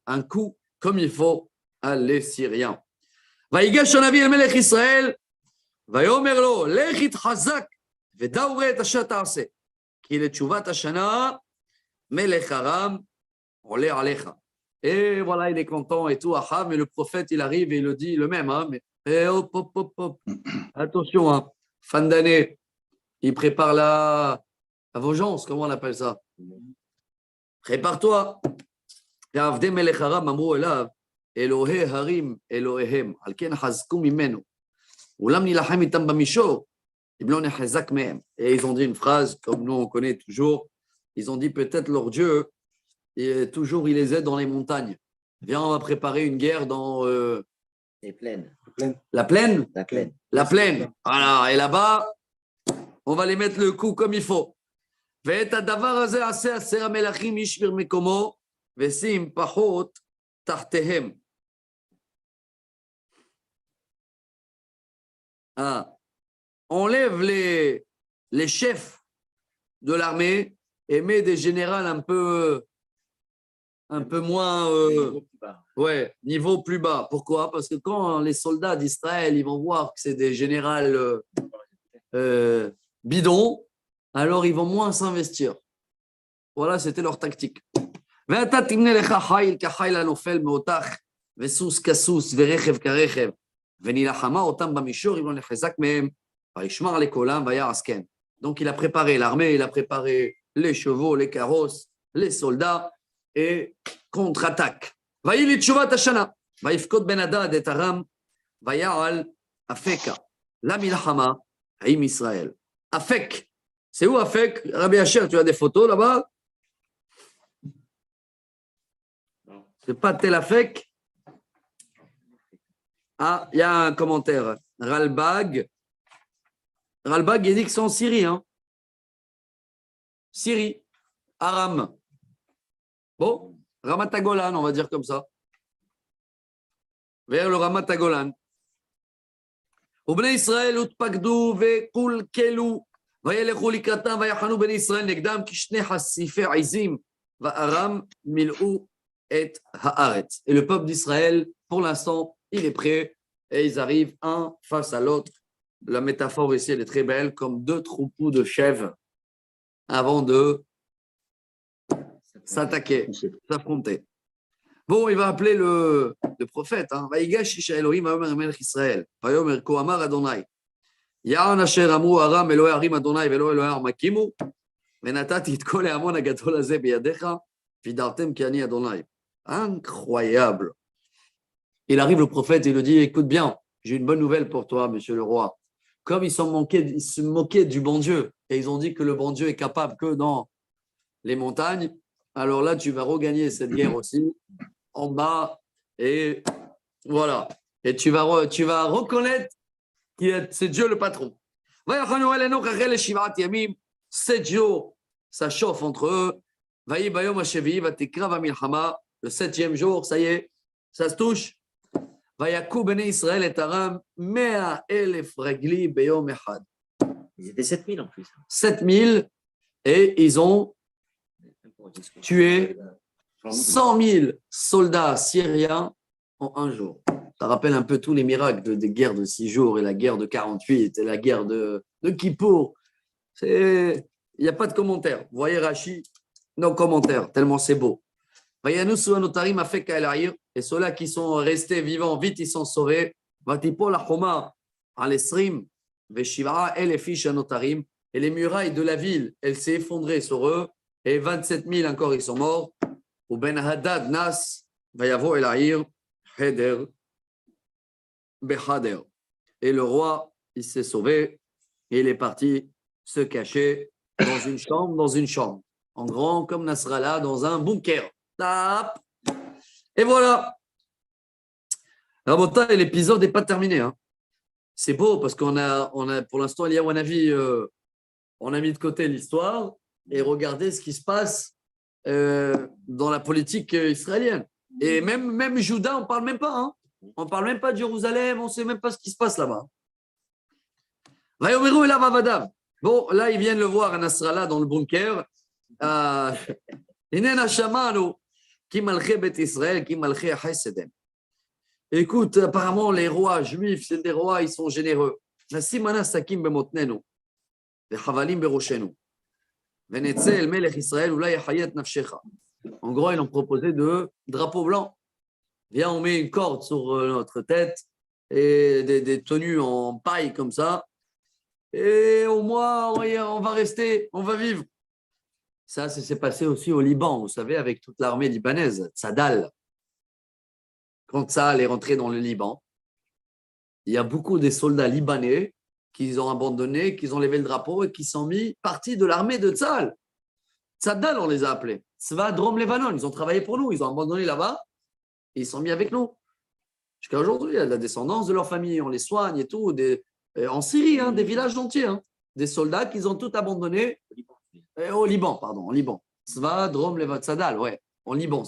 un coup comme il faut à les Syriens. Vaïgash Shanavi el Melech Israël, Vayomer lo, Lech itchazak, Vedaure et asher ta'aseh. Ki letchuvat hashana, Melech Aram, oleh alecha. Et voilà, il est content et tout, Ahav, mais le prophète, il arrive et il le dit le même, hein, mais hop, hop, hop, hop. Attention, hein, fin d'année, il prépare la vengeance, comment on appelle ça? Prépare-toi. ועבדי מלך ארם אמרו אליו, אלוהי הרים אלוהיהם, על כן חזקו ממנו. אולם נילחם איתם במישור, אם לא נחזק מהם. Et ils ont dit une phrase, comme nous on connaît toujours, ils ont dit peut-être leur Dieu, et toujours il les aide dans les montagnes. Viens, on va préparer une guerre dans Les plaines. la plaine. La plaine. La plaine. Voilà, et là-bas, on va les mettre le coup comme il faut. ואת הדבר הזה עשה 10 המלכים איש במקומו, ושים פחות תחתיהם. Enlève les chefs de l'armée et met des généraux un peu moins niveau plus bas. Pourquoi? Parce que quand les soldats d'Israël ils vont voir que c'est des généraux bidons, alors ils vont moins s'investir. Voilà, c'était leur tactique. ואתה תמנה לך חיל כחיל הנופל מאותך, וסוס כסוס ורכב כרכב, ונלחמה אותם במישור אם לא נחזק מהם, וישמר לקולם ויעש כן. Donc il a préparé l'armée, il a préparé les chevaux, les carrosses, les soldats, et contre-attaque. ויהי לתשובת השנה, ויפקוד בן הדד את ארם, ויעל אפקה, למלחמה עם ישראל. אפק, c'est où Afek? Rabbi Asher, tu as des photos là-bas? C'est pas Tel Afek? Ah, il y a un commentaire. Ralbag, il dit que c'est en Syrie. Hein? Syrie, Aram. Bon, Ramat Golan, on va dire comme ça. Vers le Ramat Golan. ובני ישראל הותפקדו וקולקלו וילכו לקראתם ויחנו בני ישראל נגדם כשני חשיפי עזים וארם מילאו את הארץ. Et le peuple d'Israël, pour l'instant, il est prêt et ils arrivent un face à l'autre. La métaphore ici, elle est très belle, comme deux troupeaux de chèvres avant de s'attaquer, s'affronter. Bon, il va appeler le prophète. Vaïgash isha Elohim vayomer melech Israël. Vayomer ko amar Adonai. Ya'an asher amru aram Elohei harim Adonai velo Elohei har makimu. Venatati et kol ha'amon hagadol hazeh biyadecha. Vidartem ki ani Adonai. Incroyable. Il arrive le prophète et il lui dit, écoute bien, j'ai une bonne nouvelle pour toi, monsieur le roi. Comme ils se moquaient du bon Dieu et ils ont dit que le bon Dieu est capable que dans les montagnes, alors là, tu vas regagner cette guerre aussi. En bas, et voilà. Et tu vas reconnaître que c'est Dieu le patron. 7 jours, ça chauffe entre eux. Le 7e jour, ça y est, ça se touche. Ils étaient 7000 en plus. 7000 et ils ont tué 100 000 soldats syriens en un jour. Ça rappelle un peu tous les miracles des guerres de 6 jours et la guerre de 48 et la guerre de Kippour. Il n'y a pas de commentaire. Vous voyez Rachi, non commentaire, tellement c'est beau. Et ceux-là qui sont restés vivants, vite ils sont sauvés. Et les murailles de la ville, elles s'est effondrées sur eux. Et 27 000 encore, ils sont morts. Ou Ben Hadad Nas, Vayavo El Aïr, Heder, Bechader. Et le roi, il s'est sauvé et il est parti se cacher dans une chambre. En grand, comme Nasrallah, dans un bunker. Tap. Et voilà. Rabota, l'épisode n'est pas terminé. Hein. c'est beau parce pour l'instant, il y a Wanavi, on a mis de côté l'histoire et regardez ce qui se passe dans la politique israélienne. Et même Juda, on ne parle même pas. Hein. On ne parle même pas de Jérusalem, on ne sait même pas ce qui se passe là-bas. Bon, là, ils viennent le voir à Nasrallah dans le bunker. Écoute, apparemment, les rois juifs, c'est des rois, ils sont généreux. En gros, ils ont proposé de drapeau blanc. Viens, on met une corde sur notre tête et des tenues en paille comme ça. Et au moins, on va rester, on va vivre. Ça s'est passé aussi au Liban, vous savez, avec toute l'armée libanaise, Tzadal. Quand Tzadal est rentré dans le Liban, il y a beaucoup des soldats libanais qui ont abandonné, qui ont levé le drapeau et qui sont mis partie de l'armée de Tzadal. Tzadal, on les a appelés. Tzva Drom Levanon, ils ont travaillé pour nous, ils ont abandonné là-bas et ils sont mis avec nous. Jusqu'à aujourd'hui, il y a de la descendance de leur famille, on les soigne et tout. En Syrie, hein, des villages entiers, hein, des soldats qu'ils ont tout abandonné au Liban, pardon, en Liban. Tzva Drom Levanon, Tzadal, ouais, en Liban.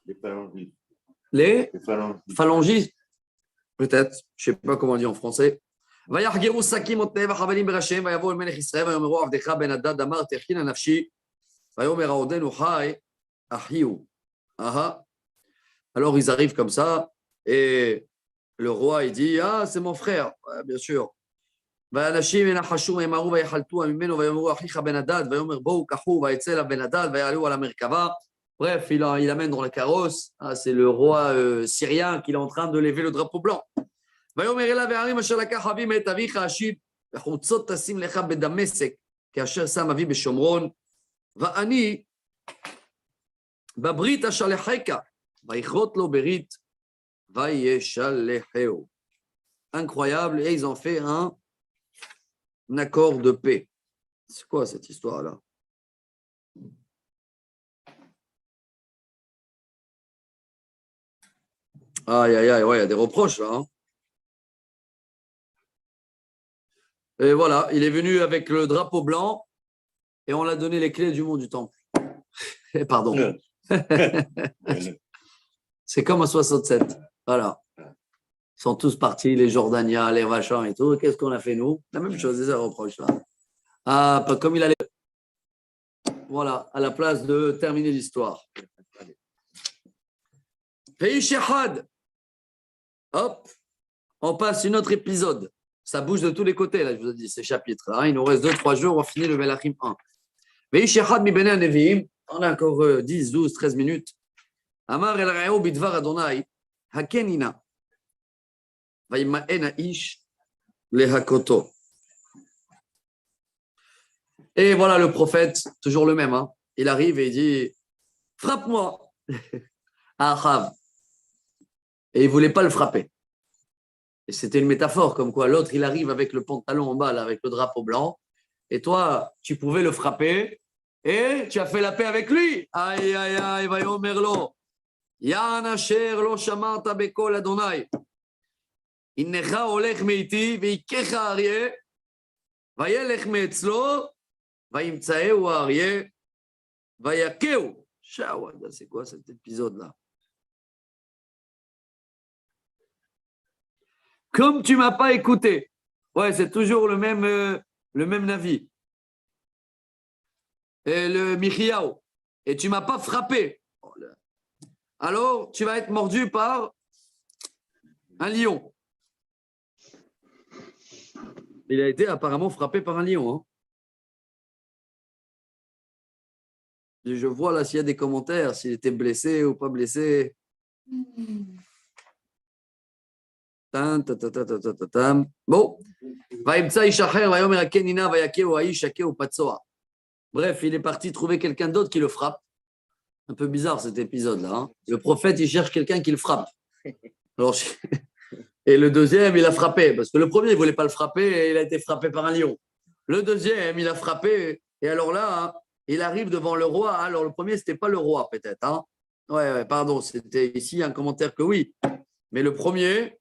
Les phalangistes. Les Les phalangistes. phalangistes, peut-être, je ne sais pas comment on dit en français. ויחגרו שקים מותניהם וחבלים בראשיהם ויבואו אל מלך ישראל ויאמרו עבדך בן הדד אמר תכין נפשי ויאמר עודנו חי אחיהו. Alors ils arrivent comme ça et le roi il dit ah c'est mon frère, ouais, bien sûr. ואנשים ינחשו וימהרו ויחלטו ממנו ויאמרו אחיך בן הדד ויאמר בואו קחו ויצא אליו בן הדד ויעלו על המרכבה. Bref, il amène dans la carrosse. Ah, c'est le roi syrien qui est en train de lever le drapeau blanc. ויאמר אליו הערים אשר לקח אבי מאת אביך השיב וחוצות תשים לך בדמשק כאשר שם אבי בשומרון ואני בברית אשלחך ויכרות לו ברית וישלחהו. Incroyable, et ils ont fait un accord de paix. C'est quoi cette histoire-là? Aïe, aïe, aïe, ouais, il y a des reproches là. Hein. Et voilà, il est venu avec le drapeau blanc et on l'a donné les clés du mont du temple. Pardon. C'est comme en 67. Voilà. Ils sont tous partis, les Jordaniens, les machins et tout. Qu'est-ce qu'on a fait nous? La même chose, des reproches là. Ah, comme il allait. Voilà, à la place de terminer l'histoire. Pays Shehad. Hop, on passe à un autre épisode. Ça bouge de tous les côtés, là, je vous ai dit, ces chapitres. Hein. Il nous reste 2-3 jours, on va finir le Melachim 1. Pays Shehad mi bene Nevi'im. On a encore 10, 12, 13 minutes. Amar el Ra'eu bidvar Adonai, hakenina. Vaima'en ha'ish lehakoto. Et voilà le prophète, toujours le même. Hein. Il arrive et il dit frappe-moi à Achav. Et il ne voulait pas le frapper. Et c'était une métaphore, comme quoi l'autre, il arrive avec le pantalon en bas, là, avec le drapeau blanc. Et toi, tu pouvais le frapper et tu as fait la paix avec lui. Aïe, aïe, aïe, vayomer lo. Yan asher lo shamarta bekol Adonai. Innecha olech meiti veikecha aryeh. Vayelech meetzlo. Vayimtsaeu aryeh. Vayakeu. Shawada, c'est quoi cet épisode-là? Comme tu ne m'as pas écouté. Ouais, c'est toujours le même Navi. Et le Michiao. Et tu ne m'as pas frappé. Alors, tu vas être mordu par un lion. Il a été apparemment frappé par un lion. Hein. Et je vois là s'il y a des commentaires, s'il était blessé ou pas blessé. Bon. Bref, il est parti trouver quelqu'un d'autre qui le frappe. Un peu bizarre cet épisode-là. Hein. Le prophète, il cherche quelqu'un qui le frappe. Alors, et le deuxième, il a frappé. Parce que le premier, il ne voulait pas le frapper et il a été frappé par un lion. Le deuxième, il a frappé. Et alors là, hein, il arrive devant le roi. Alors le premier, ce n'était pas le roi peut-être. Hein. Ouais, pardon, c'était ici un commentaire que oui. Mais le premier,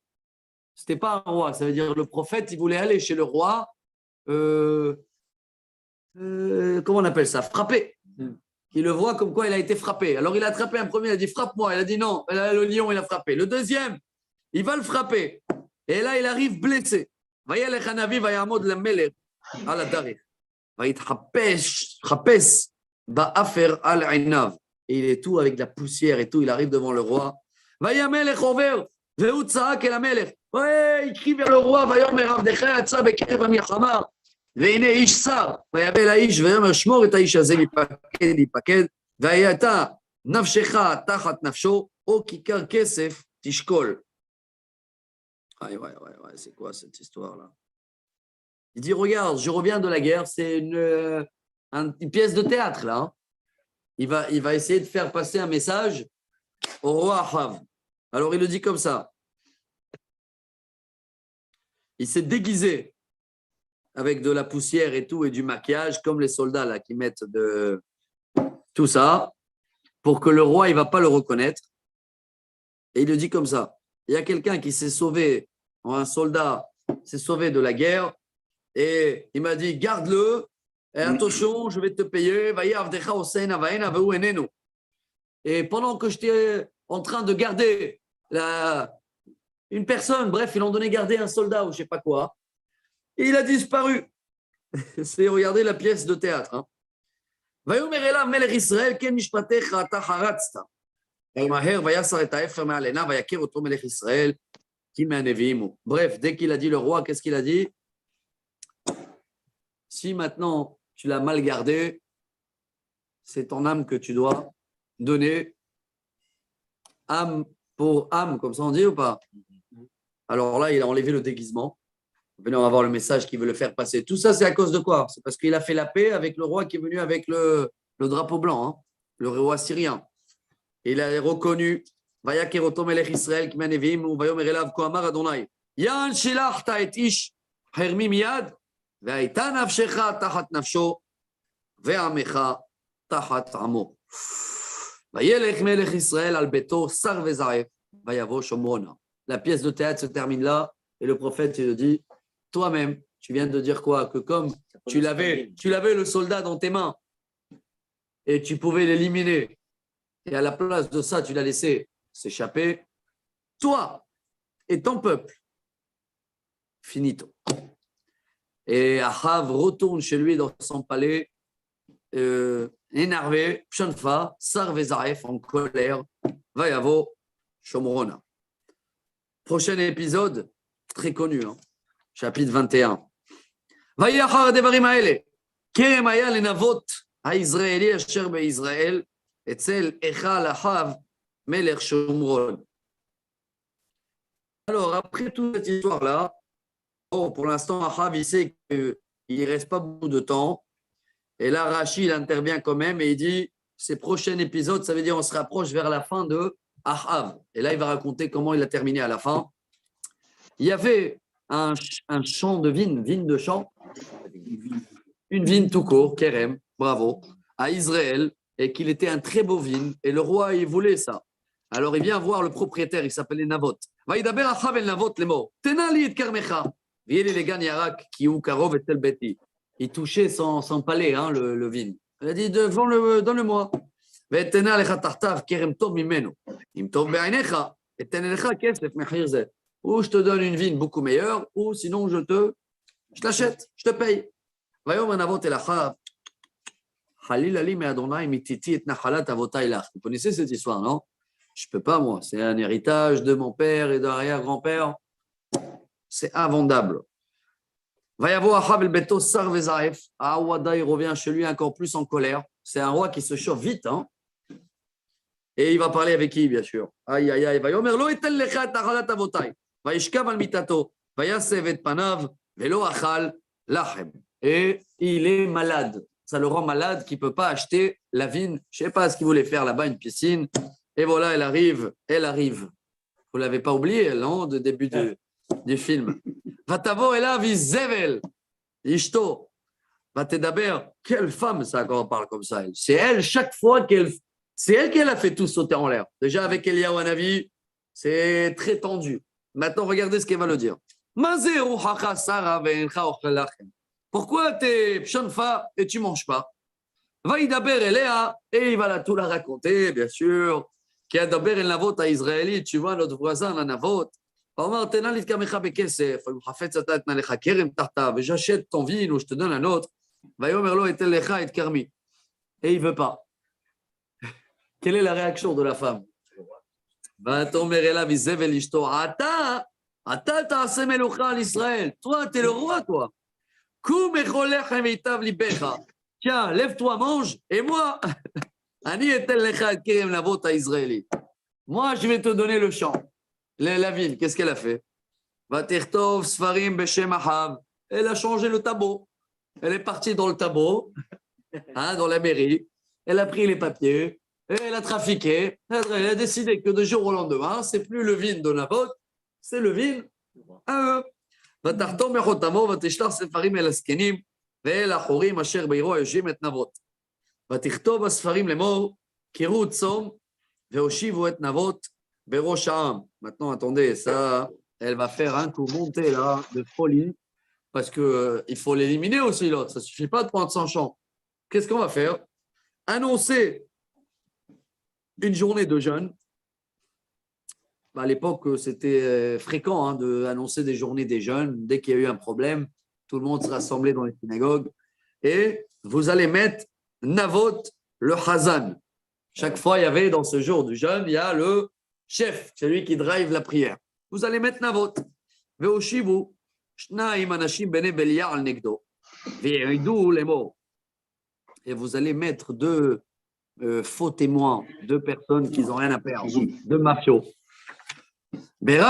C'était pas un roi. Ça veut dire le prophète, il voulait aller chez le roi. Comment on appelle ça? Frapper. Il le voit comme quoi il a été frappé. Alors il a attrapé un premier, il a dit frappe-moi. Il a dit non. Et là, le lion, il a frappé. Le deuxième, il va le frapper. Et là, il arrive blessé. וילך הנביא ויעמוד למלך על הדרך. ויתחפש באפר על עיניו. Et il est tout avec de la poussière et tout. Il arrive devant le roi. ויהי עובר, והוא צעק אל המלך. il crie vers le roi. ויאמר עבדך יצא בקרב המלחמה. והנה איש שר. ויבא אל האיש ויאמר שמור את האיש הזה להיפקד. והייתה נפשך תחת נפשו, או כיכר כסף תשקול. Ouais, c'est quoi cette histoire-là? Il dit, regarde, je reviens de la guerre, c'est une pièce de théâtre, là. Hein. Il va essayer de faire passer un message au roi Ahav. Alors, il le dit comme ça. Il s'est déguisé avec de la poussière et tout, et du maquillage, comme les soldats, là, qui mettent de tout ça, pour que le roi, il ne va pas le reconnaître. Et il le dit comme ça. Il y a quelqu'un qui s'est sauvé, un soldat s'est sauvé de la guerre et il m'a dit garde-le et attention, je vais te payer. Et pendant que j'étais en train de garder une personne, bref, ils l'ont donné garder un soldat ou je ne sais pas quoi, et il a disparu. C'est regardez la pièce de théâtre. Hein. Bref, dès qu'il a dit le roi, qu'est-ce qu'il a dit? Si maintenant tu l'as mal gardé, c'est ton âme que tu dois donner. Âme pour âme, comme ça on dit ou pas? Alors là, il a enlevé le déguisement. Venez, on va voir le message qu'il veut le faire passer. Tout ça, c'est à cause de quoi? C'est parce qu'il a fait la paix avec le roi qui est venu avec le drapeau blanc, hein, le roi syrien. Il a reconnu, Vayakeroto melech Israël, qui m'anevim, ou Vayomer elav koamar Adonai. Yan shilachta et ish, hermi miyad, ve'aita nafshecha tachat nafsho, ve'amecha tachat amo. Vayelech melech Israël al beto sar vezaef, vayavo shomrona. La pièce de théâtre se termine là, et le prophète il dit, toi-même, tu viens de dire quoi? Que comme tu l'avais le soldat dans tes mains, et tu pouvais l'éliminer, et à la place de ça, tu l'as laissé s'échapper, toi et ton peuple, finito. Et Ahav retourne chez lui dans son palais, énervé, Pshanfa, Sarvezaef, en colère, Vayavo, Shomrona. Prochain épisode, très connu, hein, chapitre 21. Vayi achar devarim haele, kerem haya lenavot ha-Israeli asher be'Israël, etzel echal Ahav melech Shomron. Alors, après toute cette histoire-là, pour l'instant, Ahav, il sait qu'il ne reste pas beaucoup de temps. Et là, Rashi, il intervient quand même et il dit, ces prochains épisodes, ça veut dire on se rapproche vers la fin de Ahav. Et là, il va raconter comment il a terminé à la fin. Il y avait un champ de vigne de champ, une vigne tout court, Kerem, bravo, à Israël, et qu'il était un très beau vigne. Et le roi, il voulait ça. Alors, il vient voir le propriétaire, il s'appelait Navot. Va y Ahav el Navot les mots. Tenali et karmecha. Il touchait son palais, hein, le vigne. Il a dit, donne-le-moi. Ou je te donne une vigne beaucoup meilleure, ou sinon je t'achète, je te paye. Vous connaissez cette histoire, non? Je ne peux pas, moi. C'est un héritage de mon père et d'arrière-grand-père. C'est invendable. Vayavo Ahav el beto sar vezaef. Awada, il revient chez lui encore plus en colère. C'est un roi qui se chauffe vite, hein. Et il va parler avec qui, bien sûr? Aïe, aïe, aïe. Vayomer lo etel lecha et achalat avotai. Vayishkav al mitato. Vayasev et panav. Velo achal lachem. Et il est malade. Ça le rend malade qu'il ne peut pas acheter la vigne. Je ne sais pas ce qu'il voulait faire là-bas, une piscine. Et voilà, elle arrive. Vous ne l'avez pas oublié, non, de début du film. Vatavo elav izevel. Ishto. Vatedaber. Quelle femme, ça, quand on parle comme ça. C'est elle, chaque fois c'est elle qui a fait tout sauter en l'air. Déjà, avec Eliyahu Hanavi, c'est très tendu. Maintenant, regardez ce qu'elle va le dire. Pourquoi tu es pshanfa et tu ne manges pas? Va y daber Eléa et il va tout la raconter, bien sûr. Qui a daber el navot à Israël, tu vois, notre voisin, la navot. J'achète ton vin ou je te donne un autre. Et il ne veut pas. Quelle est la réaction de la femme? Toi, tu es le roi, toi. Tiens, lève-toi, mange, et moi, moi, je vais te donner le champ, la ville. Qu'est-ce qu'elle a fait? Elle a changé le tableau. Elle est partie dans le tableau, dans la mairie. Elle a pris les papiers, et elle a trafiqué. Elle a décidé que de jour au lendemain, c'est plus le vin de Nabot, c'est le vin à eux. ותחתום מחותמו ותשלח ספרים אל הזקנים ואל החורים אשר בעירו היושבים את נבות. ותכתוב הספרים לאמור, קראו צום והושיבו את נבות בראש העם. Maintenant, attendez, ça, elle va faire un coup monté là de folie parce que il faut l'éliminer aussi l'autre. Ça suffit pas de prendre son champ. Qu'est-ce qu'on va faire? Annoncer une journée de jeûne. À l'époque, c'était fréquent d'annoncer des journées des jeunes. Dès qu'il y a eu un problème, tout le monde se rassemblait dans les synagogues. Et vous allez mettre Navot, le Hazan. Chaque fois, il y avait dans ce jour du jeûne, il y a le chef, celui qui drive la prière. Vous allez mettre Navot. Veoshivu, Shnaim Anashim Bene Belia al Negdo. Ve'idou les mots. Et vous allez mettre deux faux témoins, deux personnes qui n'ont rien à perdre, deux mafios. Et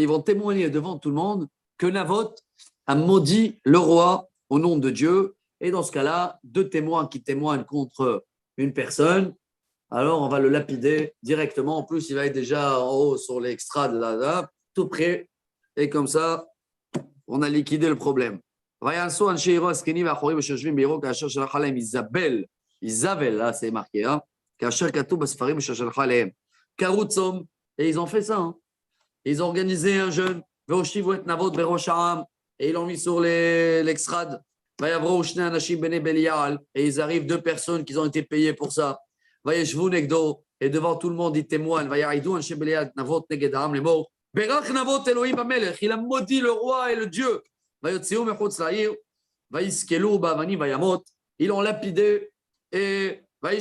ils vont témoigner devant tout le monde que Navot a maudit le roi au nom de Dieu. Et dans ce cas-là, deux témoins qui témoignent contre une personne, alors on va le lapider directement. En plus, il va être déjà en haut sur l'extra de là, tout près. Et comme ça, on a liquidé le problème. Isabelle, là c'est marqué, hein. Et ils ont fait ça. Ils ont organisé un jeûne. Et ils l'ont mis sur l'extrade. Et ils arrivent deux personnes qui ont été payées pour ça. Et devant tout le monde, ils témoignent. Il a maudit le roi et le Dieu. Ils l'ont lapidé. Et et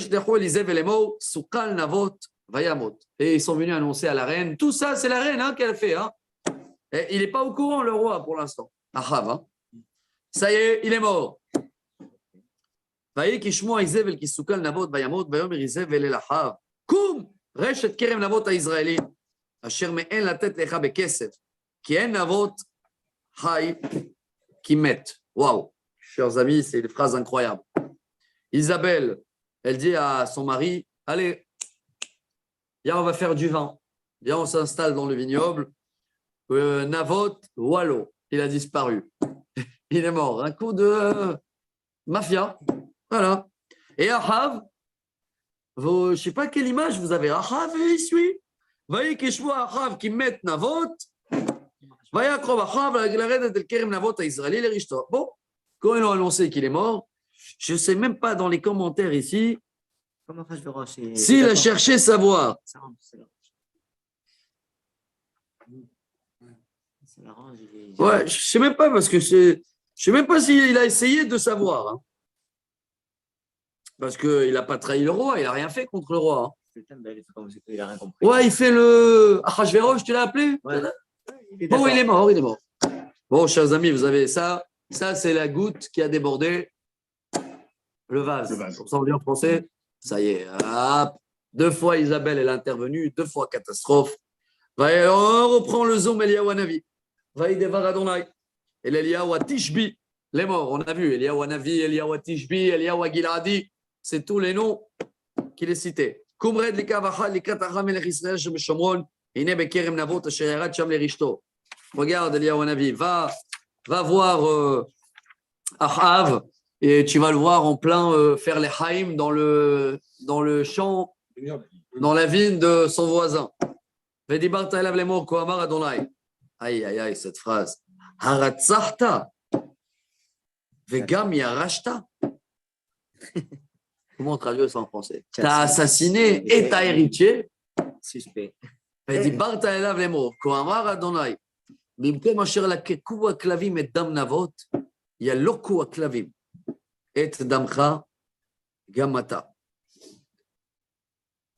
ils sont venus annoncer à la reine. Tout ça, c'est la reine qu'elle fait. Et il n'est pas au courant, le roi, pour l'instant. Ahav, ça y est, il est mort. Koum, rachet kerem navot à Israël. Asher me'en la tête lecha bekesef. Qui est navot hay qui met. Waouh, chers amis, c'est des phrases incroyables. Isabelle, elle dit à son mari, allez, viens, on va faire du vin. Viens, on s'installe dans le vignoble. Navot, Wallo, il a disparu. Il est mort. Un coup de mafia. Voilà. Et Ahav, je ne sais pas quelle image vous avez. Ahav, il suit. Voyez que je vois Ahav qui met Navot. Voyez Ahav, la reine de Kerem Navot à Israël, il est riche. Bon, quand ils ont annoncé qu'il est mort, je ne sais même pas dans les commentaires ici s'il a cherché savoir. Ouais, je ne sais même pas parce que je ne sais même pas s'il a essayé de savoir. Parce qu'il n'a pas trahi le roi, il n'a rien fait contre le roi. Il a rien compris. Ouais, il fait le Achashverosh, tu l'as appelé? Ouais. Bon, il est mort, il est mort. Bon, chers amis, vous avez ça. Ça, c'est la goutte qui a débordé le vase. Comme ça, on dit en français. Ça y est. Hop. 2 fois Isabelle, elle est intervenue. 2 fois catastrophe. On reprend le zoom Eliyahu Hanavi. Vaïdevar Adonai. Et l'Eliyahu Tishbi, les morts. On a vu Eliyahu Hanavi, Eliyahu Tishbi, Eliyahu Giladi. C'est tous les noms qu'il est cité. Kumred likavacha likatacha melech Israël shemeshomron. Ine bekerem navot asher yarad sham lerishto. Regarde Eliyahu Hanavi. Va voir Ahav et tu vas le voir en plein faire les haïm dans le champ dans la vigne de son voisin. Vedibarta elav lemor ko amar Adonai. Aïe, aïe, aïe, cette phrase. Haratzachta. Vegam yarashta. Comment on traduit ça en français? T'as assassiné et t'as héritier. Suspect. Vedibarta elav lemor ko amar Adonai. במקום אשר לקקו הכלבים את דם נבות, ילוקו הכלבים את דמך גם אתה.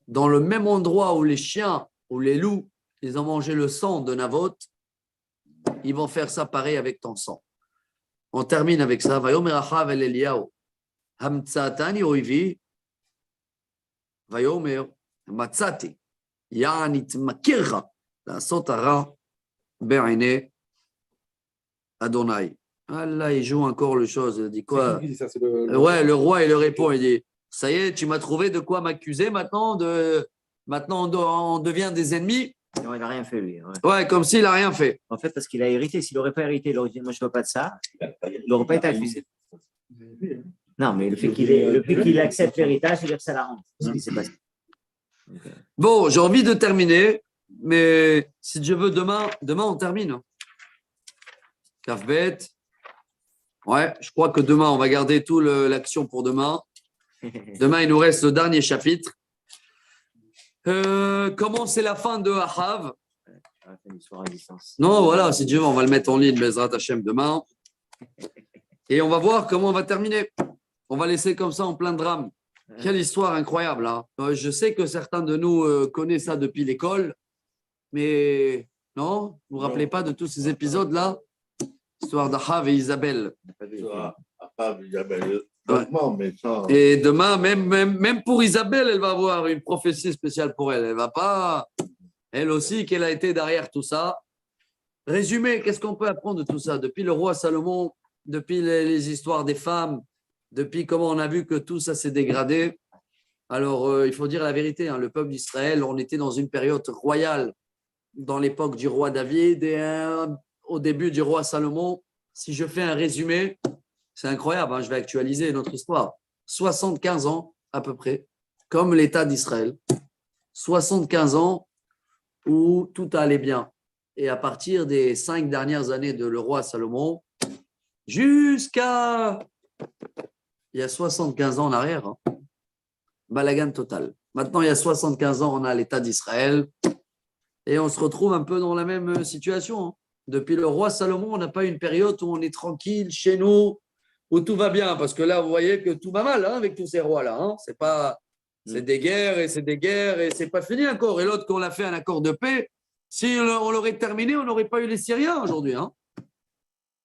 Dans le même endroit où les chiens ou les loups, ils ont mangé le sang de Navot, ils vont faire ça pareil avec ton sang. On termine avec ça. Vayomer Achav el Eliyahu, Hamtsatani oivi, Vayomer Matzati, Yanit Makirra, la Sotara, Be'ine Adonai. Ah là, il joue encore le chose. Il dit quoi? Ouais, le roi, il le répond. Il dit, ça y est, tu m'as trouvé de quoi m'accuser maintenant. Maintenant, on devient des ennemis. Non, il n'a rien fait, lui. Ouais. Ouais, comme s'il n'a rien fait. En fait, parce qu'il a hérité. S'il n'aurait pas hérité, il aurait dit, moi, je ne veux pas de ça. Il n'aurait pas été accusé. Non, mais le fait qu'il accepte l'héritage, c'est-à-dire que ça l'arrange. C'est ce qui s'est passé. Bon, j'ai envie de terminer, mais si Dieu veut, demain on termine. Kafbet. Ouais, je crois que demain, on va garder toute l'action pour demain. Demain, il nous reste le dernier chapitre. Comment c'est la fin de Ahav? Non, voilà, si Dieu veut, on va le mettre en ligne, Bezrat Hashem, demain. Et on va voir comment on va terminer. On va laisser comme ça en plein drame. Quelle histoire incroyable. Hein. Je sais que certains de nous connaissent ça depuis l'école, mais non, vous ne vous rappelez pas de tous ces épisodes-là? Histoire d'Ahav et Isabelle. Et demain, même pour Isabelle, elle va avoir une prophétie spéciale pour elle. Elle va pas, elle aussi, qu'elle a été derrière tout ça. Résumé, qu'est-ce qu'on peut apprendre de tout ça? Depuis le roi Salomon, depuis les histoires des femmes, depuis comment on a vu que tout ça s'est dégradé. Alors, il faut dire la vérité, hein, le peuple d'Israël, on était dans une période royale dans l'époque du roi David et au début du roi Salomon. Si je fais un résumé, c'est incroyable, hein, je vais actualiser notre histoire. 75 ans à peu près, comme l'État d'Israël. 75 ans où tout allait bien. Et à partir des 5 dernières années de le roi Salomon, jusqu'à il y a 75 ans en arrière, hein, balagan total. Maintenant, il y a 75 ans, on a l'État d'Israël et on se retrouve un peu dans la même situation. Hein. Depuis le roi Salomon, on n'a pas eu une période où on est tranquille chez nous, où tout va bien. Parce que là, vous voyez que tout va mal hein, avec tous ces rois-là. Hein. C'est des guerres et c'est pas fini encore. Et l'autre, qu'on a fait un accord de paix, si on l'aurait terminé, on n'aurait pas eu les Syriens aujourd'hui, hein,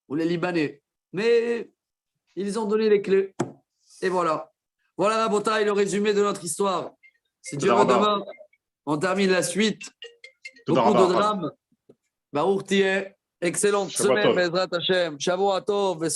ou les Libanais. Mais ils ont donné les clés. Et voilà. Voilà la bataille, le résumé de notre histoire. Si Dieu veut, demain, on termine la suite. Beaucoup de drames. Baruch Tieh. Excellente semaine, Bezrat Hashem. Shavuot Tov.